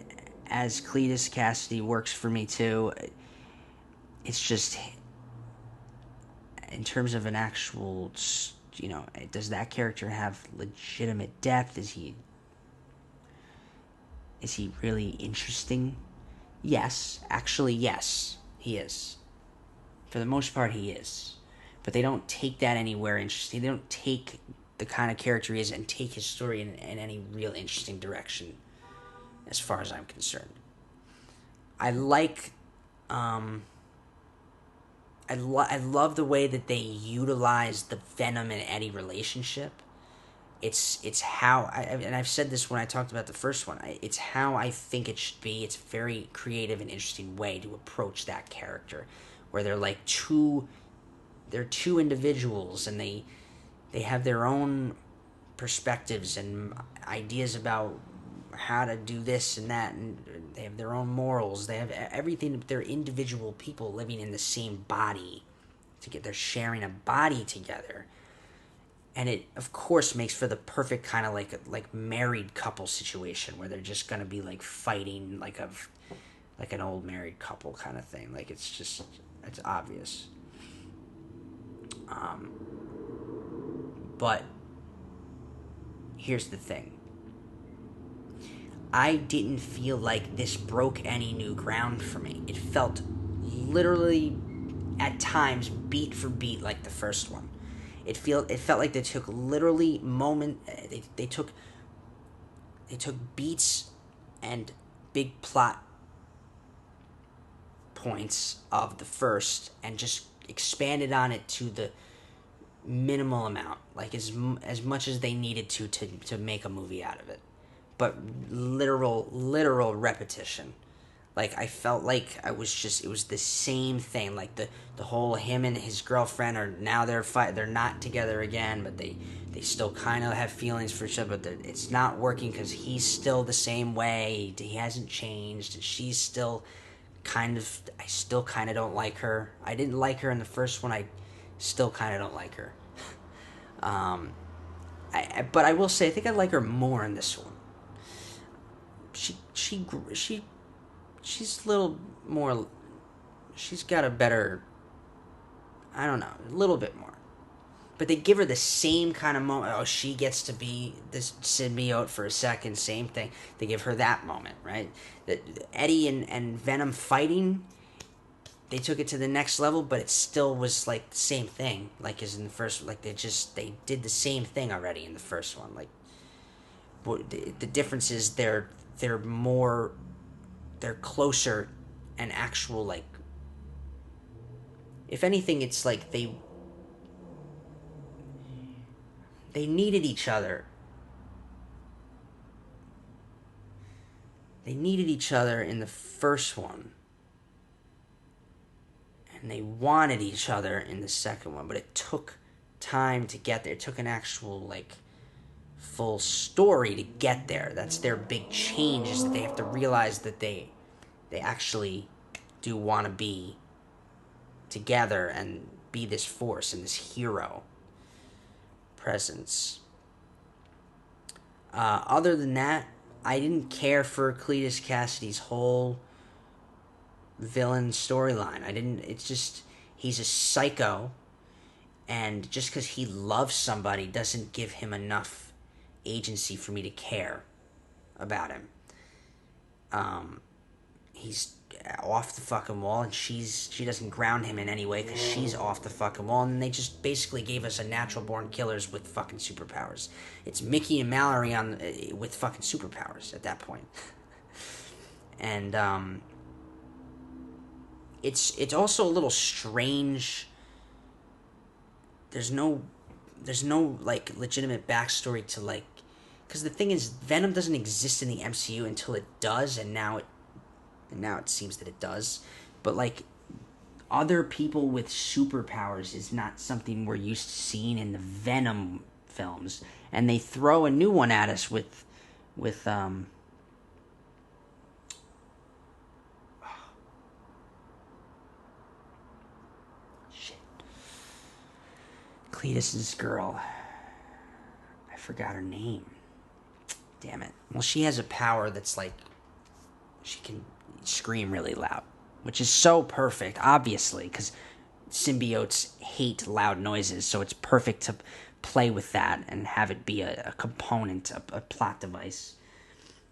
as Cletus Cassidy works for me too. It's just, in terms of an actual, does that character have legitimate depth? Is he really interesting? Yes. Actually, yes, he is. For the most part, he is. But they don't take that anywhere interesting. They don't take the kind of character he is and take his story in any real interesting direction, as far as I'm concerned. I like, I love the way that they utilize the Venom and Eddie relationship. It's how, and I've said this when I talked about the first one, it's how I think it should be. It's a very creative and interesting way to approach that character, where they're two individuals, and they have their own perspectives and ideas about how to do this and that, and they have their own morals. They have everything, but they're individual people living in the same body. They're sharing a body together. and it of course makes for the perfect kind of like married couple situation where they're just gonna be like fighting like an old married couple kind of thing. Like it's obvious. But here's the thing. I didn't feel like this broke any new ground for me. It felt literally at times beat for beat like the first one. It felt like they took literally they took beats and big plot points of the first and just expanded on it to the minimal amount, like as much as they needed to make a movie out of it, but literal repetition. Like I felt like it was the same thing. Like the whole him and his girlfriend are now they're not together again, but they still kind of have feelings for each other, but it's not working because he's still the same way. He hasn't changed. And she's still I still kind of don't like her. I didn't like her in the first one. I still kind of don't like her. But I will say I think I like her more in this one. She's a little more. She's got a better. I don't know, a little bit more. But they give her the same kind of moment. Oh, she gets to be this symbiote for a second. Same thing. They give her that moment, right? That Eddie and Venom fighting. They took it to the next level, but it still was like the same thing, like as in the first. Like they did the same thing already in the first one. Like the difference is they're closer and actual like. If anything, it's like they needed each other. They needed each other in the first one. And they wanted each other in the second one, but it took time to get there. It took an actual like full story to get there. That's their big change, is that they have to realize that they actually do want to be together and be this force and this hero presence. Other than that, I didn't care for Cletus Cassidy's whole villain storyline. I didn't. It's just he's a psycho, and just because he loves somebody doesn't give him enough agency for me to care about him. He's off the fucking wall, and she doesn't ground him in any way because she's off the fucking wall, and they just basically gave us a natural born killers with fucking superpowers. It's Mickey and Mallory with fucking superpowers at that point. And it's also a little strange. There's no like legitimate backstory to like, because the thing is, Venom doesn't exist in the MCU until it does, and now it seems that it does. But like, other people with superpowers is not something we're used to seeing in the Venom films, and they throw a new one at us with Cletus's girl. I forgot her name. Damn it. Well, she has a power that's like she can scream really loud, which is so perfect, obviously, because symbiotes hate loud noises, so it's perfect to play with that and have it be a component, a plot device.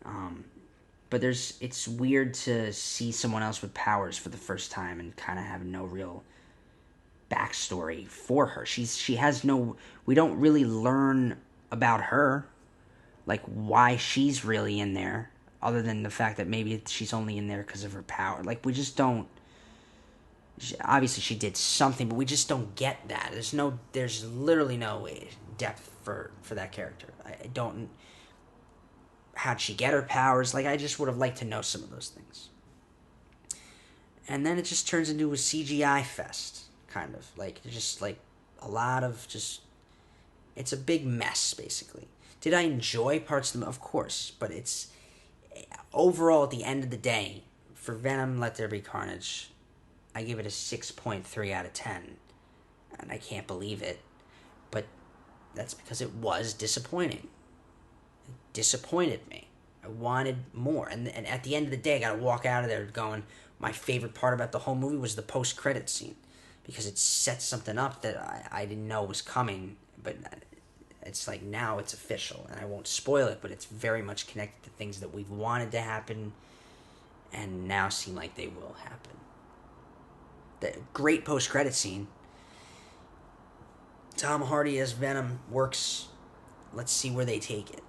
But it's weird to see someone else with powers for the first time and kind of have no real backstory for her. She has no. We don't really learn about her, like why she's really in there, other than the fact that maybe she's only in there because of her power. Like we just don't. Obviously, she did something, but we just don't get that. There's literally no depth for that character. I don't. How'd she get her powers? Like I just would have liked to know some of those things. And then it just turns into a CGI fest. Kind of like just like a lot of just it's a big mess basically. Did I enjoy parts of them? Of course, but it's overall at the end of the day for Venom Let There Be Carnage, I give it a 6.3 out of 10, and I can't believe it, but that's because it was disappointing. It disappointed me. I wanted more. And at the end of the day, I got to walk out of there going, my favorite part about the whole movie was the post-credit scene. Because it sets something up that I didn't know was coming. But it's like, now it's official. And I won't spoil it, but it's very much connected to things that we've wanted to happen and now seem like they will happen. The great post-credit scene. Tom Hardy as Venom works. Let's see where they take it.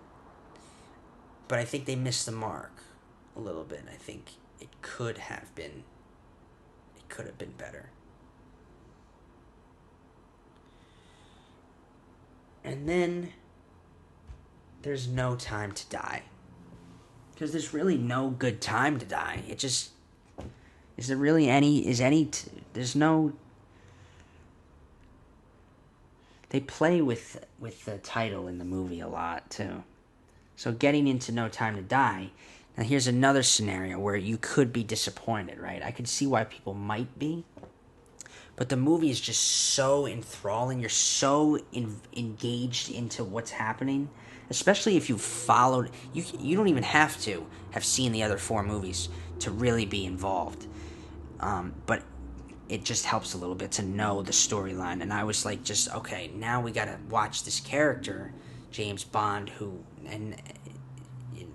But I think they missed the mark a little bit. I think it could have been better. And then there's No Time to Die. Because there's really no good time to die. It just... Is there really any... There's no... They play with the title in the movie a lot, too. So getting into No Time to Die... Now here's another scenario where you could be disappointed, right? I could see why people might be. But the movie is just so enthralling. You're so engaged into what's happening. Especially if you've followed... You don't even have to have seen the other 4 movies to really be involved. But it just helps a little bit to know the storyline. And I was like, just, okay, now we gotta watch this character, James Bond, who... And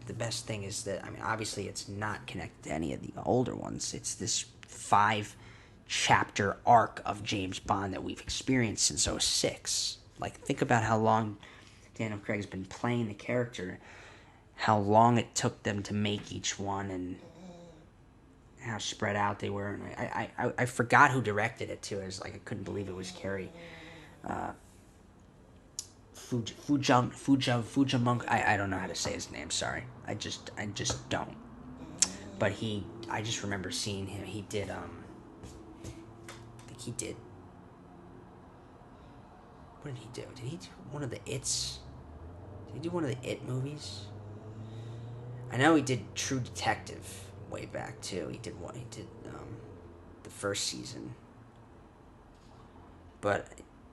the best thing is that, I mean, obviously it's not connected to any of the older ones. It's this 5-chapter arc of James Bond that we've experienced since 2006. Like, think about how long Daniel Craig's been playing the character, how long it took them to make each one, and how spread out they were. And I forgot who directed it, too. I was like, I couldn't believe it was Carrie. Fujimunk. I don't know how to say his name. Sorry, I just don't. But I just remember seeing him. He did. I think he did. What did he do? Did he do one of the It's? Did he do one of the It movies? I know he did True Detective way back too. He did one. He did the first season. But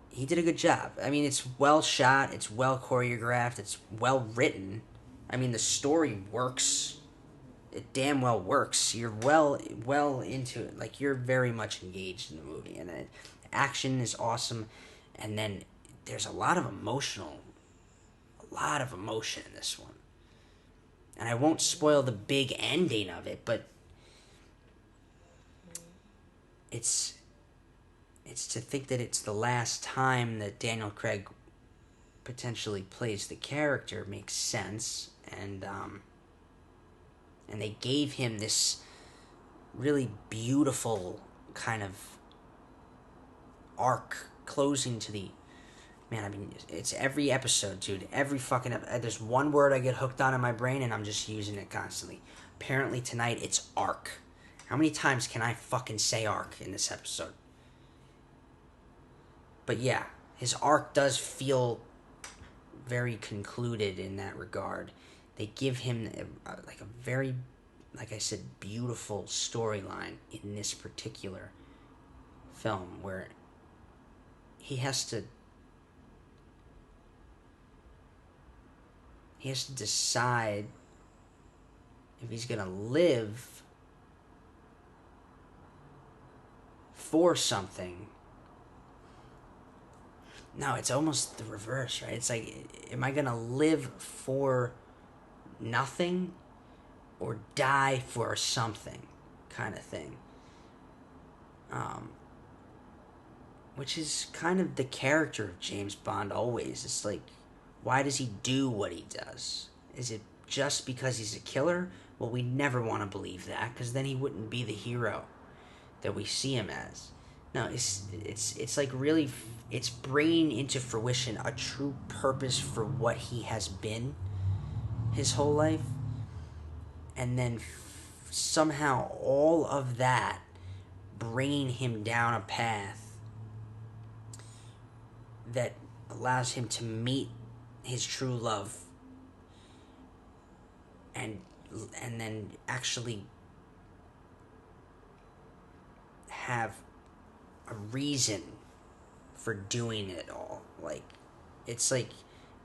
he did a good job. I mean, it's well shot, it's well choreographed, it's well written. I mean, the story works. It damn well works. You're well into it. Like, you're very much engaged in the movie. And action is awesome. And then there's a lot of emotion in this one. And I won't spoil the big ending of it, but it's to think that it's the last time that Daniel Craig potentially plays the character makes sense, and they gave him this really beautiful kind of arc closing to the... Man, I mean, it's every episode, dude. Every fucking episode. There's one word I get hooked on in my brain, and I'm just using it constantly. Apparently tonight, it's arc. How many times can I fucking say arc in this episode? But yeah, his arc does feel very concluded in that regard. They give him a very, like I said, beautiful storyline in this particular film where he has to decide if he's going to live for something. No, it's almost the reverse, right? It's like, am I going to live for nothing or die for something kind of thing? Which is kind of the character of James Bond always. It's like, why does he do what he does? Is it just because he's a killer? Well, we never want to believe that, because then he wouldn't be the hero that we see him as. No, it's like really, it's bringing into fruition a true purpose for what he has been his whole life, and then somehow all of that bringing him down a path that allows him to meet his true love, and then actually have a reason for doing it all. Like, it's like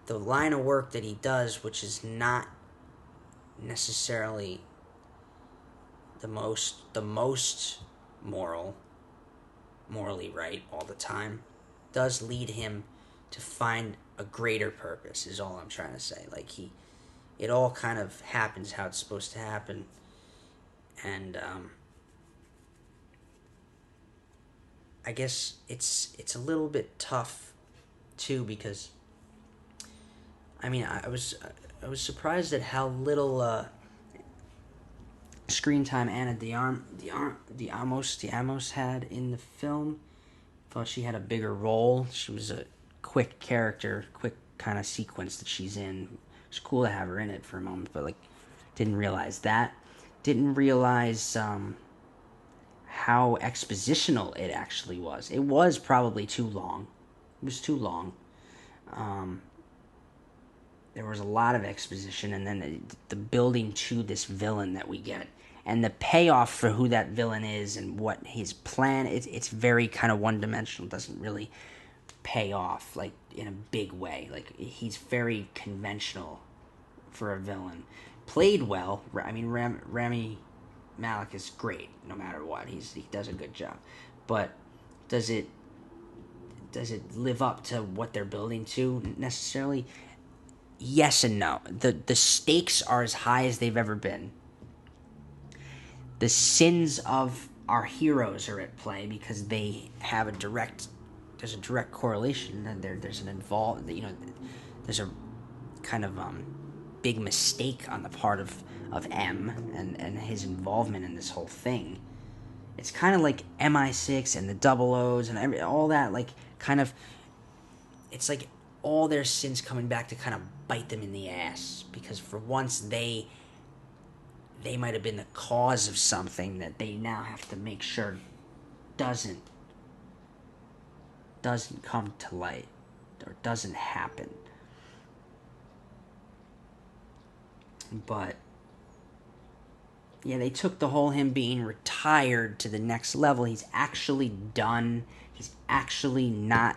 the line of work that he does, which is not necessarily the most morally right all the time, does lead him to find a greater purpose. Is all I'm trying to say. Like it all kind of happens how it's supposed to happen, and I guess it's a little bit tough too because I mean I was surprised at how little screen time Anna de Amos had in the film. Thought she had a bigger role. She was a quick character, quick kind of sequence that she's in. It's cool to have her in it for a moment, but like, didn't realize that. Didn't realize how expositional it actually was. It was probably too long. It was too long. Um, there was a lot of exposition, and then the building to this villain that we get, and the payoff for who that villain is and what his plan. It's very kind of one dimensional. Doesn't really pay off like in a big way. Like he's very conventional for a villain. Played well. I mean, Rami Malek is great no matter what. He does a good job, but does it live up to what they're building to necessarily? Yes and no. The stakes are as high as they've ever been. The sins of our heroes are at play because they have there's a direct correlation, and there's an involved, there's a kind of big mistake on the part of M and his involvement in this whole thing. It's kind of like MI6 and the double O's and all that, like, kind of, it's like all their sins coming back to kind of bite them in the ass, because for once they might have been the cause of something that they now have to make sure doesn't come to light or doesn't happen. But yeah, they took the whole him being retired to the next level. He's actually done. He's actually not.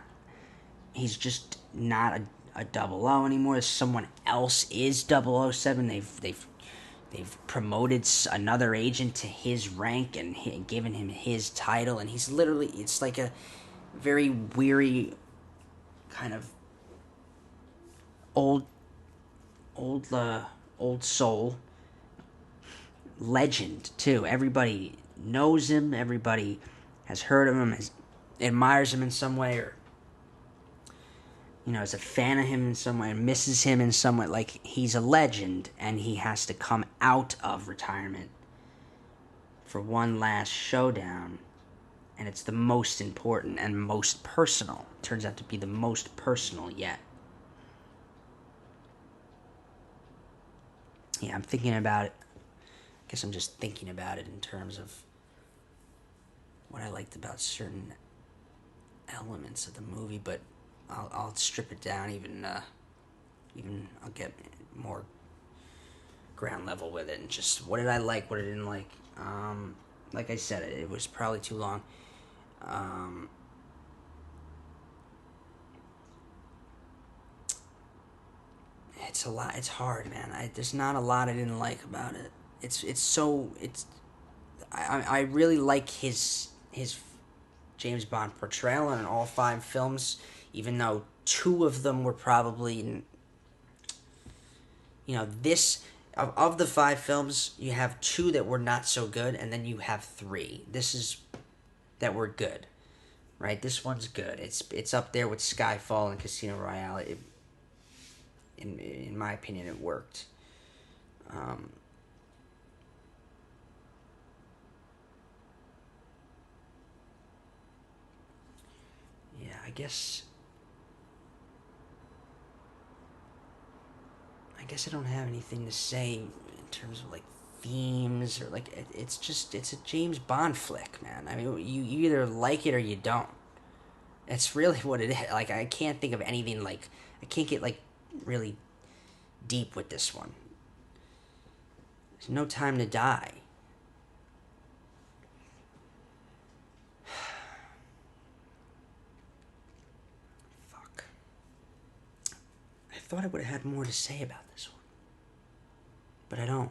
He's just not a double O anymore. Someone else is 007. They've promoted another agent to his rank and given him his title, and he's literally, it's like a very weary kind of old soul legend too. Everybody knows him. Everybody has heard of him, admires him in some way, or is a fan of him in some way, misses him in some way. Like, he's a legend, and he has to come out of retirement for one last showdown, and it's the most important and most personal. It turns out to be the most personal yet. Yeah, I'm thinking about it. I guess I'm just thinking about it in terms of what I liked about certain elements of the movie, but I'll strip it down even I'll get more ground level with it, and just what did I like, what I didn't like. Like I said, it was probably too long. It's a lot. It's hard, man. There's not a lot I didn't like about it. I really like his James Bond portrayal in all 5 films, even though 2 of them were probably, this, of the 5 films, you have 2 that were not so good, and then you have 3 that were good, right? This one's good. It's up there with Skyfall and Casino Royale. In my opinion, it worked. Yeah, I guess I don't have anything to say in terms of like themes, or like it's a James Bond flick, man. I mean, you either like it or you don't. It's really what it is. Like, I can't think of anything, like, I can't get like really deep with this one. There's no time to die. Fuck. thought I would have had more to say about this one. But I don't.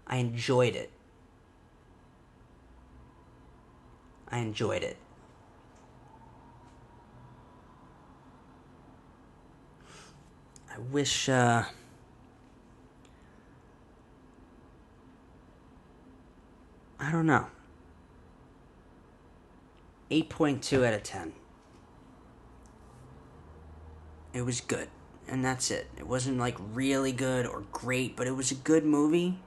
I enjoyed it. I wish, I don't know. 8.2 out of 10. It was good. And that's it. It wasn't like really good or great, but it was a good movie.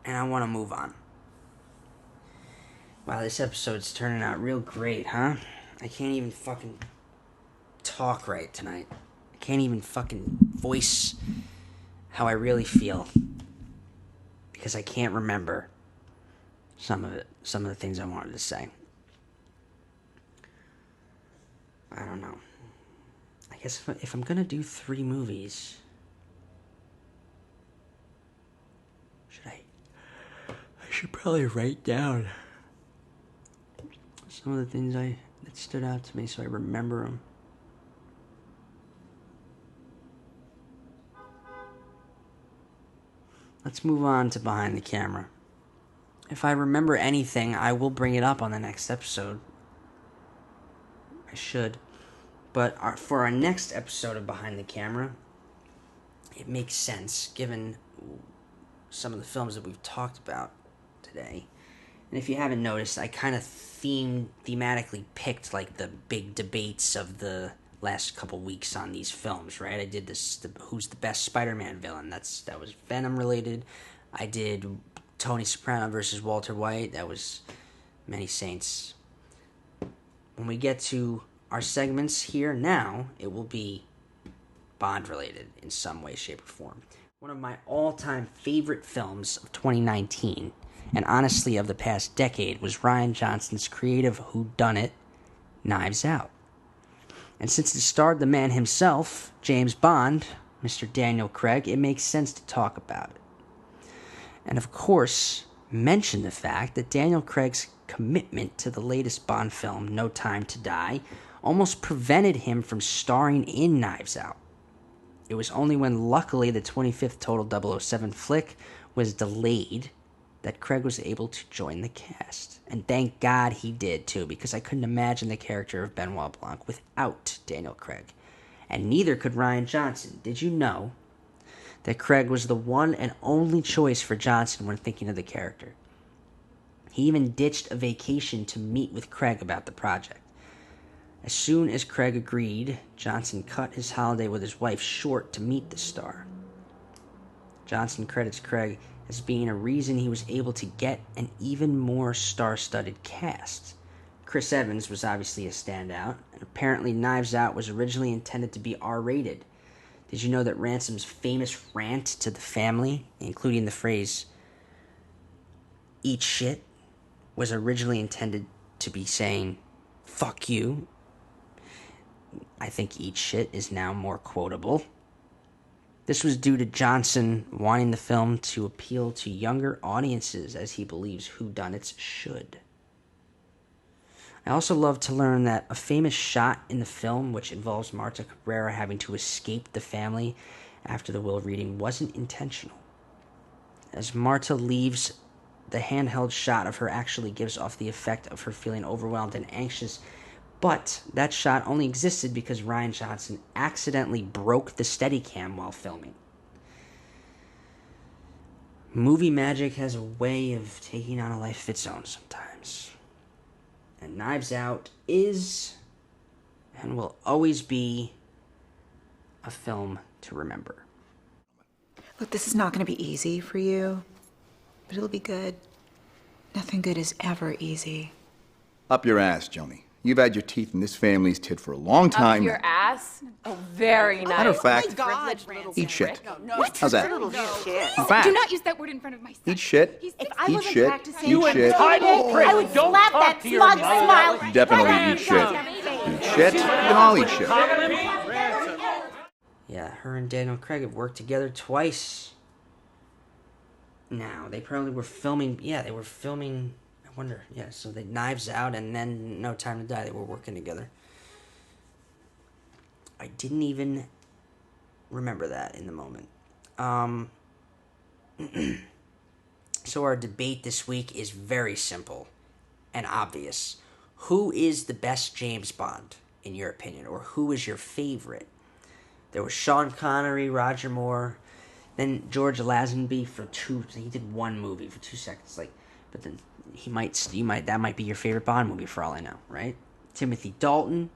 And I want to move on. Wow, this episode's turning out real great, huh? I can't even fucking talk right tonight. I can't even fucking voice how I really feel. Because I can't remember some of the things I wanted to say. I don't know. I guess if I'm gonna do 3 movies, I should probably write down some of the things that stood out to me so I remember them. Let's move on to Behind the Camera. If I remember anything, I will bring it up on the next episode. I should. But for our next episode of Behind the Camera, it makes sense given some of the films that we've talked about today. And if you haven't noticed, I kind of thematically picked like the big debates of the last couple weeks on these films, right? I did who's the best Spider-Man villain. That was Venom related. I did Tony Soprano versus Walter White. That was Many Saints. When we get to our segments here now, it will be Bond related in some way, shape, or form. One of my all-time favorite films of 2019, and honestly of the past decade, was Rian Johnson's creative whodunit, Knives Out. And since it starred the man himself, James Bond, Mr. Daniel Craig, it makes sense to talk about it. And of course, mention the fact that Daniel Craig's commitment to the latest Bond film, No Time to Die, almost prevented him from starring in Knives Out. It was only when, luckily, the 25th total 007 flick was delayed that Craig was able to join the cast. And thank God he did, too, because I couldn't imagine the character of Benoit Blanc without Daniel Craig. And neither could Rian Johnson. Did you know that Craig was the one and only choice for Johnson when thinking of the character? He even ditched a vacation to meet with Craig about the project. As soon as Craig agreed, Johnson cut his holiday with his wife short to meet the star. Johnson credits Craig as being a reason he was able to get an even more star-studded cast. Chris Evans was obviously a standout, and apparently Knives Out was originally intended to be R-rated. Did you know that Ransom's famous rant to the family, including the phrase, "eat shit," was originally intended to be saying, "fuck you"? I think "eat shit" is now more quotable. This was due to Johnson wanting the film to appeal to younger audiences, as he believes whodunits should. I also love to learn that a famous shot in the film, which involves Marta Cabrera having to escape the family after the will reading, wasn't intentional. As Marta leaves, the handheld shot of her actually gives off the effect of her feeling overwhelmed and anxious, but that shot only existed because Rian Johnson accidentally broke the Steadicam while filming. Movie magic has a way of taking on a life of its own sometimes. And Knives Out is, and will always be, a film to remember. Look, this is not going to be easy for you, but it'll be good. Nothing good is ever easy. Up your ass, Joni. You've had your teeth in this family's tit for a long time. Up your ass? Oh, very nice. Matter of fact, Oh my God. eat shit. What? How's that? In fact, Do not use that word in front of my son. eat shit. If I Eat wasn't shit. practicing, Eat shit. I would Don't slap talk that to your smug mother. smile. Definitely right eat shit. on Eat shit. You can all eat shit. Yeah, her and Daniel Craig have worked together twice. Now, they probably were filming, I wonder, so they Knives Out and then No Time to Die, they were working together. I didn't even remember that in the moment. So our debate this week is very simple and obvious. Who is the best James Bond, in your opinion? Or who is your favorite? There was Sean Connery, Roger Moore, then George Lazenby he did one movie for 2 seconds. But then that might be your favorite Bond movie for all I know, right? Timothy Dalton,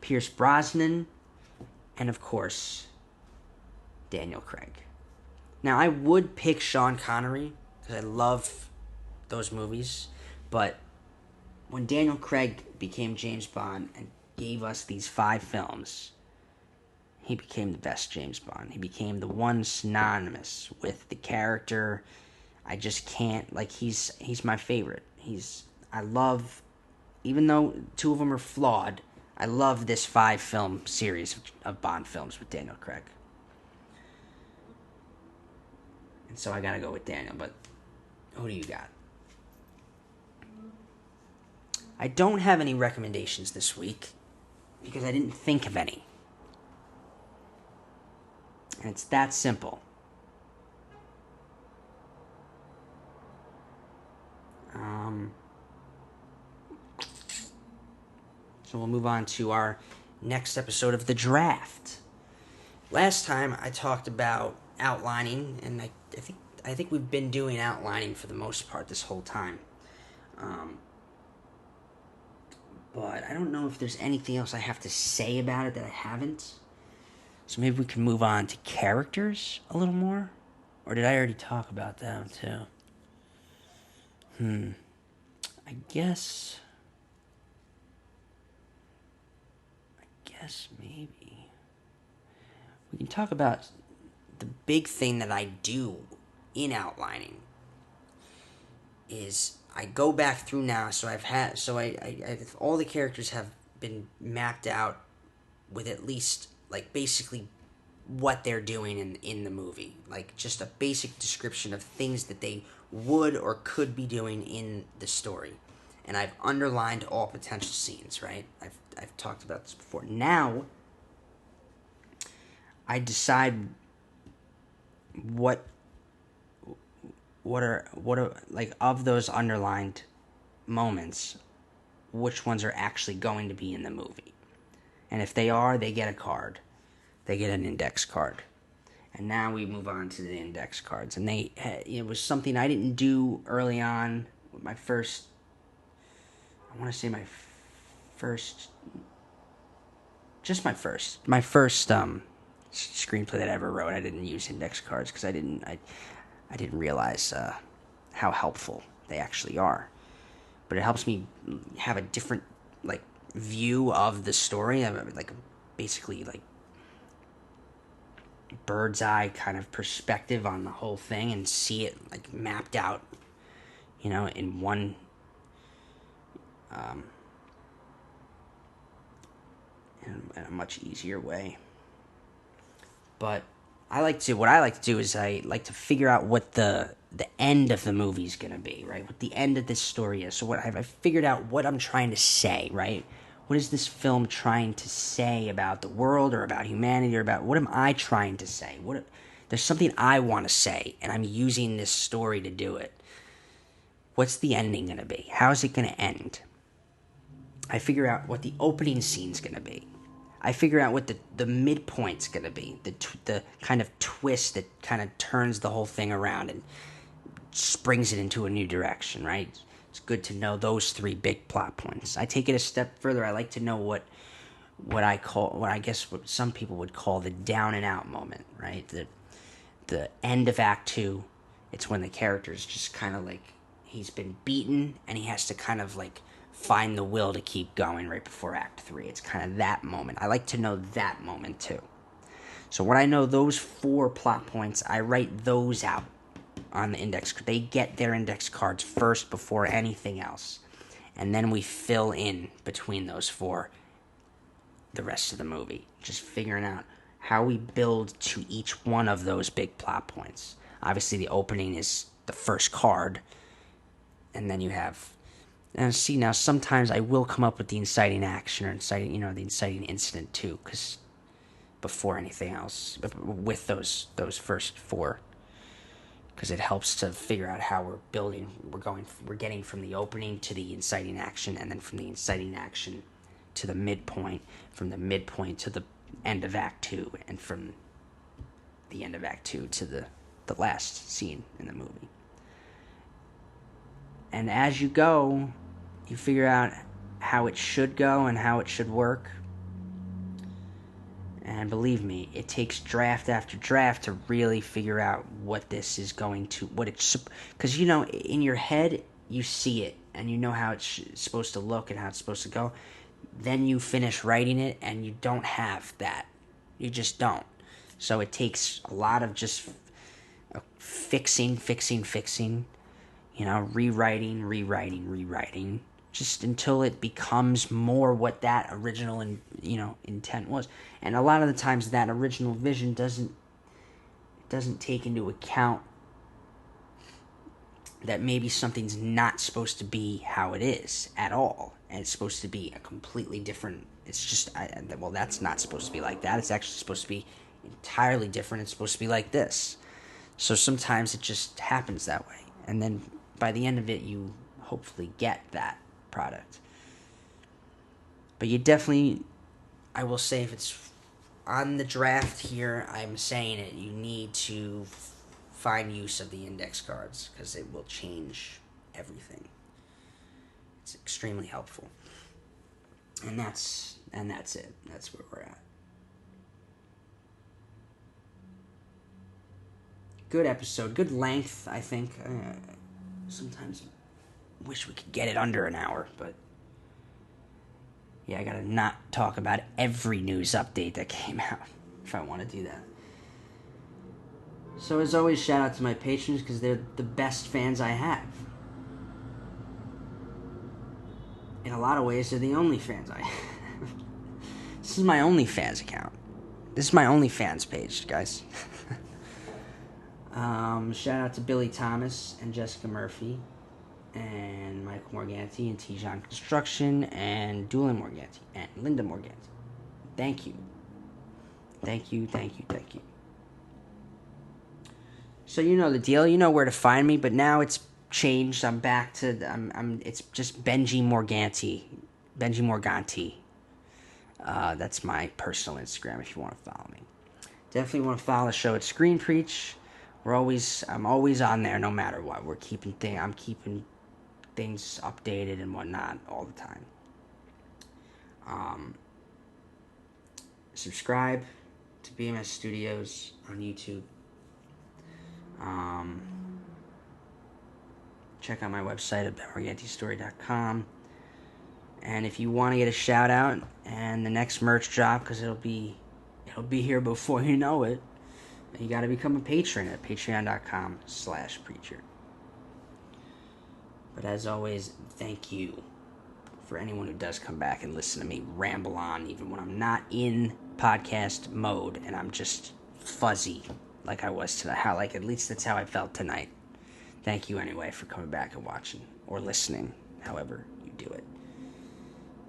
Pierce Brosnan, and of course, Daniel Craig. Now, I would pick Sean Connery because I love those movies, but when Daniel Craig became James Bond and gave us these 5 films, he became the best James Bond. He became the one synonymous with the character. I just can't, he's my favorite. I love, even though 2 of them are flawed, I love this 5-film series of Bond films with Daniel Craig. And so I gotta go with Daniel, but who do you got? I don't have any recommendations this week because I didn't think of any. And it's that simple. So we'll move on to our next episode of The Draft. Last time I talked about outlining, and I think we've been doing outlining for the most part this whole time. But I don't know if there's anything else I have to say about it that I haven't. So maybe we can move on to characters a little more? Or did I already talk about them too? I guess maybe we can talk about the big thing that I do in outlining is I go back through now, so all the characters have been mapped out with at least basically what they're doing in the movie, just a basic description of things that they would or could be doing in the story. And I've underlined all potential scenes, right? I've talked about this before. Now, I decide what are of those underlined moments, which ones are actually going to be in the movie. And if they are, they get a card. They get an index card. And now we move on to the index cards. And it was something I didn't do early on with my first screenplay that I ever wrote. I didn't use index cards because I didn't realize how helpful they actually are. But it helps me have a different view of the story, basically bird's eye kind of perspective on the whole thing, and see it mapped out, in one in a much easier way. But what I like to do is I like to figure out what the end of the movie is going to be, right? What the end of this story is. So I've figured out what I'm trying to say, right? What is this film trying to say about the world or about humanity or about what am I trying to say? There's something I want to say, and I'm using this story to do it. What's the ending going to be? How is it going to end? I figure out what the opening scene's going to be. I figure out what the midpoint's going to be, the kind of twist that kind of turns the whole thing around and springs it into a new direction, right? It's good to know those 3 big plot points. I take it a step further. I like to know what some people would call the down and out moment, right? The end of Act 2, it's when the character's just kind of he's been beaten and he has to kind of find the will to keep going right before Act 3. It's kind of that moment. I like to know that moment too. So when I know those 4 plot points, I write those out on the index. They get their index cards first before anything else. And then we fill in between those 4 the rest of the movie. Just figuring out how we build to each one of those big plot points. Obviously the opening is the first card. And then you have... Now sometimes I will come up with the inciting action or the inciting incident too. Because before anything else with those first 4, because it helps to figure out how we're getting from the opening to the inciting action, and then from the inciting action to the midpoint, from the midpoint to the end of Act 2, and from the end of Act 2 to the last scene in the movie. And as you go, you figure out how it should go and how it should work. And believe me, it takes draft after draft to really figure out what this is going to, because in your head you see it and you know how it's supposed to look and how it's supposed to go. Then you finish writing it and you don't have that. You just don't. So it takes a lot of just fixing, rewriting, just until it becomes more what that original intent was. And a lot of the times that original vision doesn't take into account that maybe something's not supposed to be how it is at all, and it's supposed to be a completely different. It's just that's not supposed to be like that. It's actually supposed to be entirely different. It's supposed to be like this. So sometimes it just happens that way, and then by the end of it, you hopefully get that product. But you definitely, I will say, if it's on the draft here, I'm saying it, you need to find use of the index cards, because it will change everything. It's extremely helpful. And that's it. That's where we're at. Good episode. Good length, I think. Sometimes wish we could get it under an hour, but yeah, I gotta not talk about every news update that came out if I want to do that. So as always, shout out to my patrons, because they're the best fans I have. In a lot of ways, they're the only fans I have. This is my OnlyFans account. This is my OnlyFans page, guys. Shout out to Billy Thomas and Jessica Murphy and Michael Morganti and Tijan Construction and Doolin Morganti and Linda Morganti. Thank you. Thank you. So you know the deal. You know where to find me, but now it's changed. I'm back to it's just Benji Morganti. That's my personal Instagram if you want to follow me. Definitely want to follow the show at Screen Preach. I'm always on there no matter what. I'm keeping things updated and whatnot all the time. Subscribe to BMS Studios on YouTube. Check out my website at benmorgantistory.com. And if you want to get a shout out and the next merch drop, because it'll be here before you know it, you got to become a patron at patreon.com/preacher. But as always, thank you for anyone who does come back and listen to me ramble on, even when I'm not in podcast mode and I'm just fuzzy like I was tonight. At least that's how I felt tonight. Thank you anyway for coming back and watching or listening, however you do it.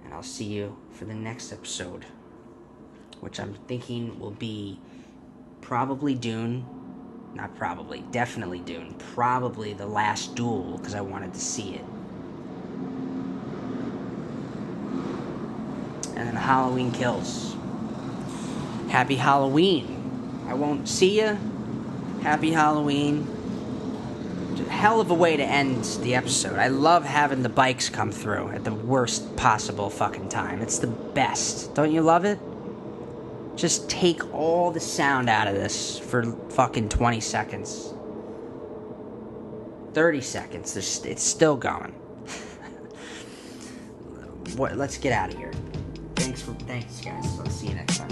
And I'll see you for the next episode, which I'm thinking will be probably Dune. Not probably, definitely Dune. Probably The Last Duel, because I wanted to see it. And then Halloween Kills. Happy Halloween. I won't see ya. Happy Halloween. Hell of a way to end the episode. I love having the bikes come through at the worst possible fucking time. It's the best. Don't you love it? Just take all the sound out of this for fucking 20 seconds. 30 seconds. It's still going. Let's get out of here. Thanks, guys. I'll see you next time.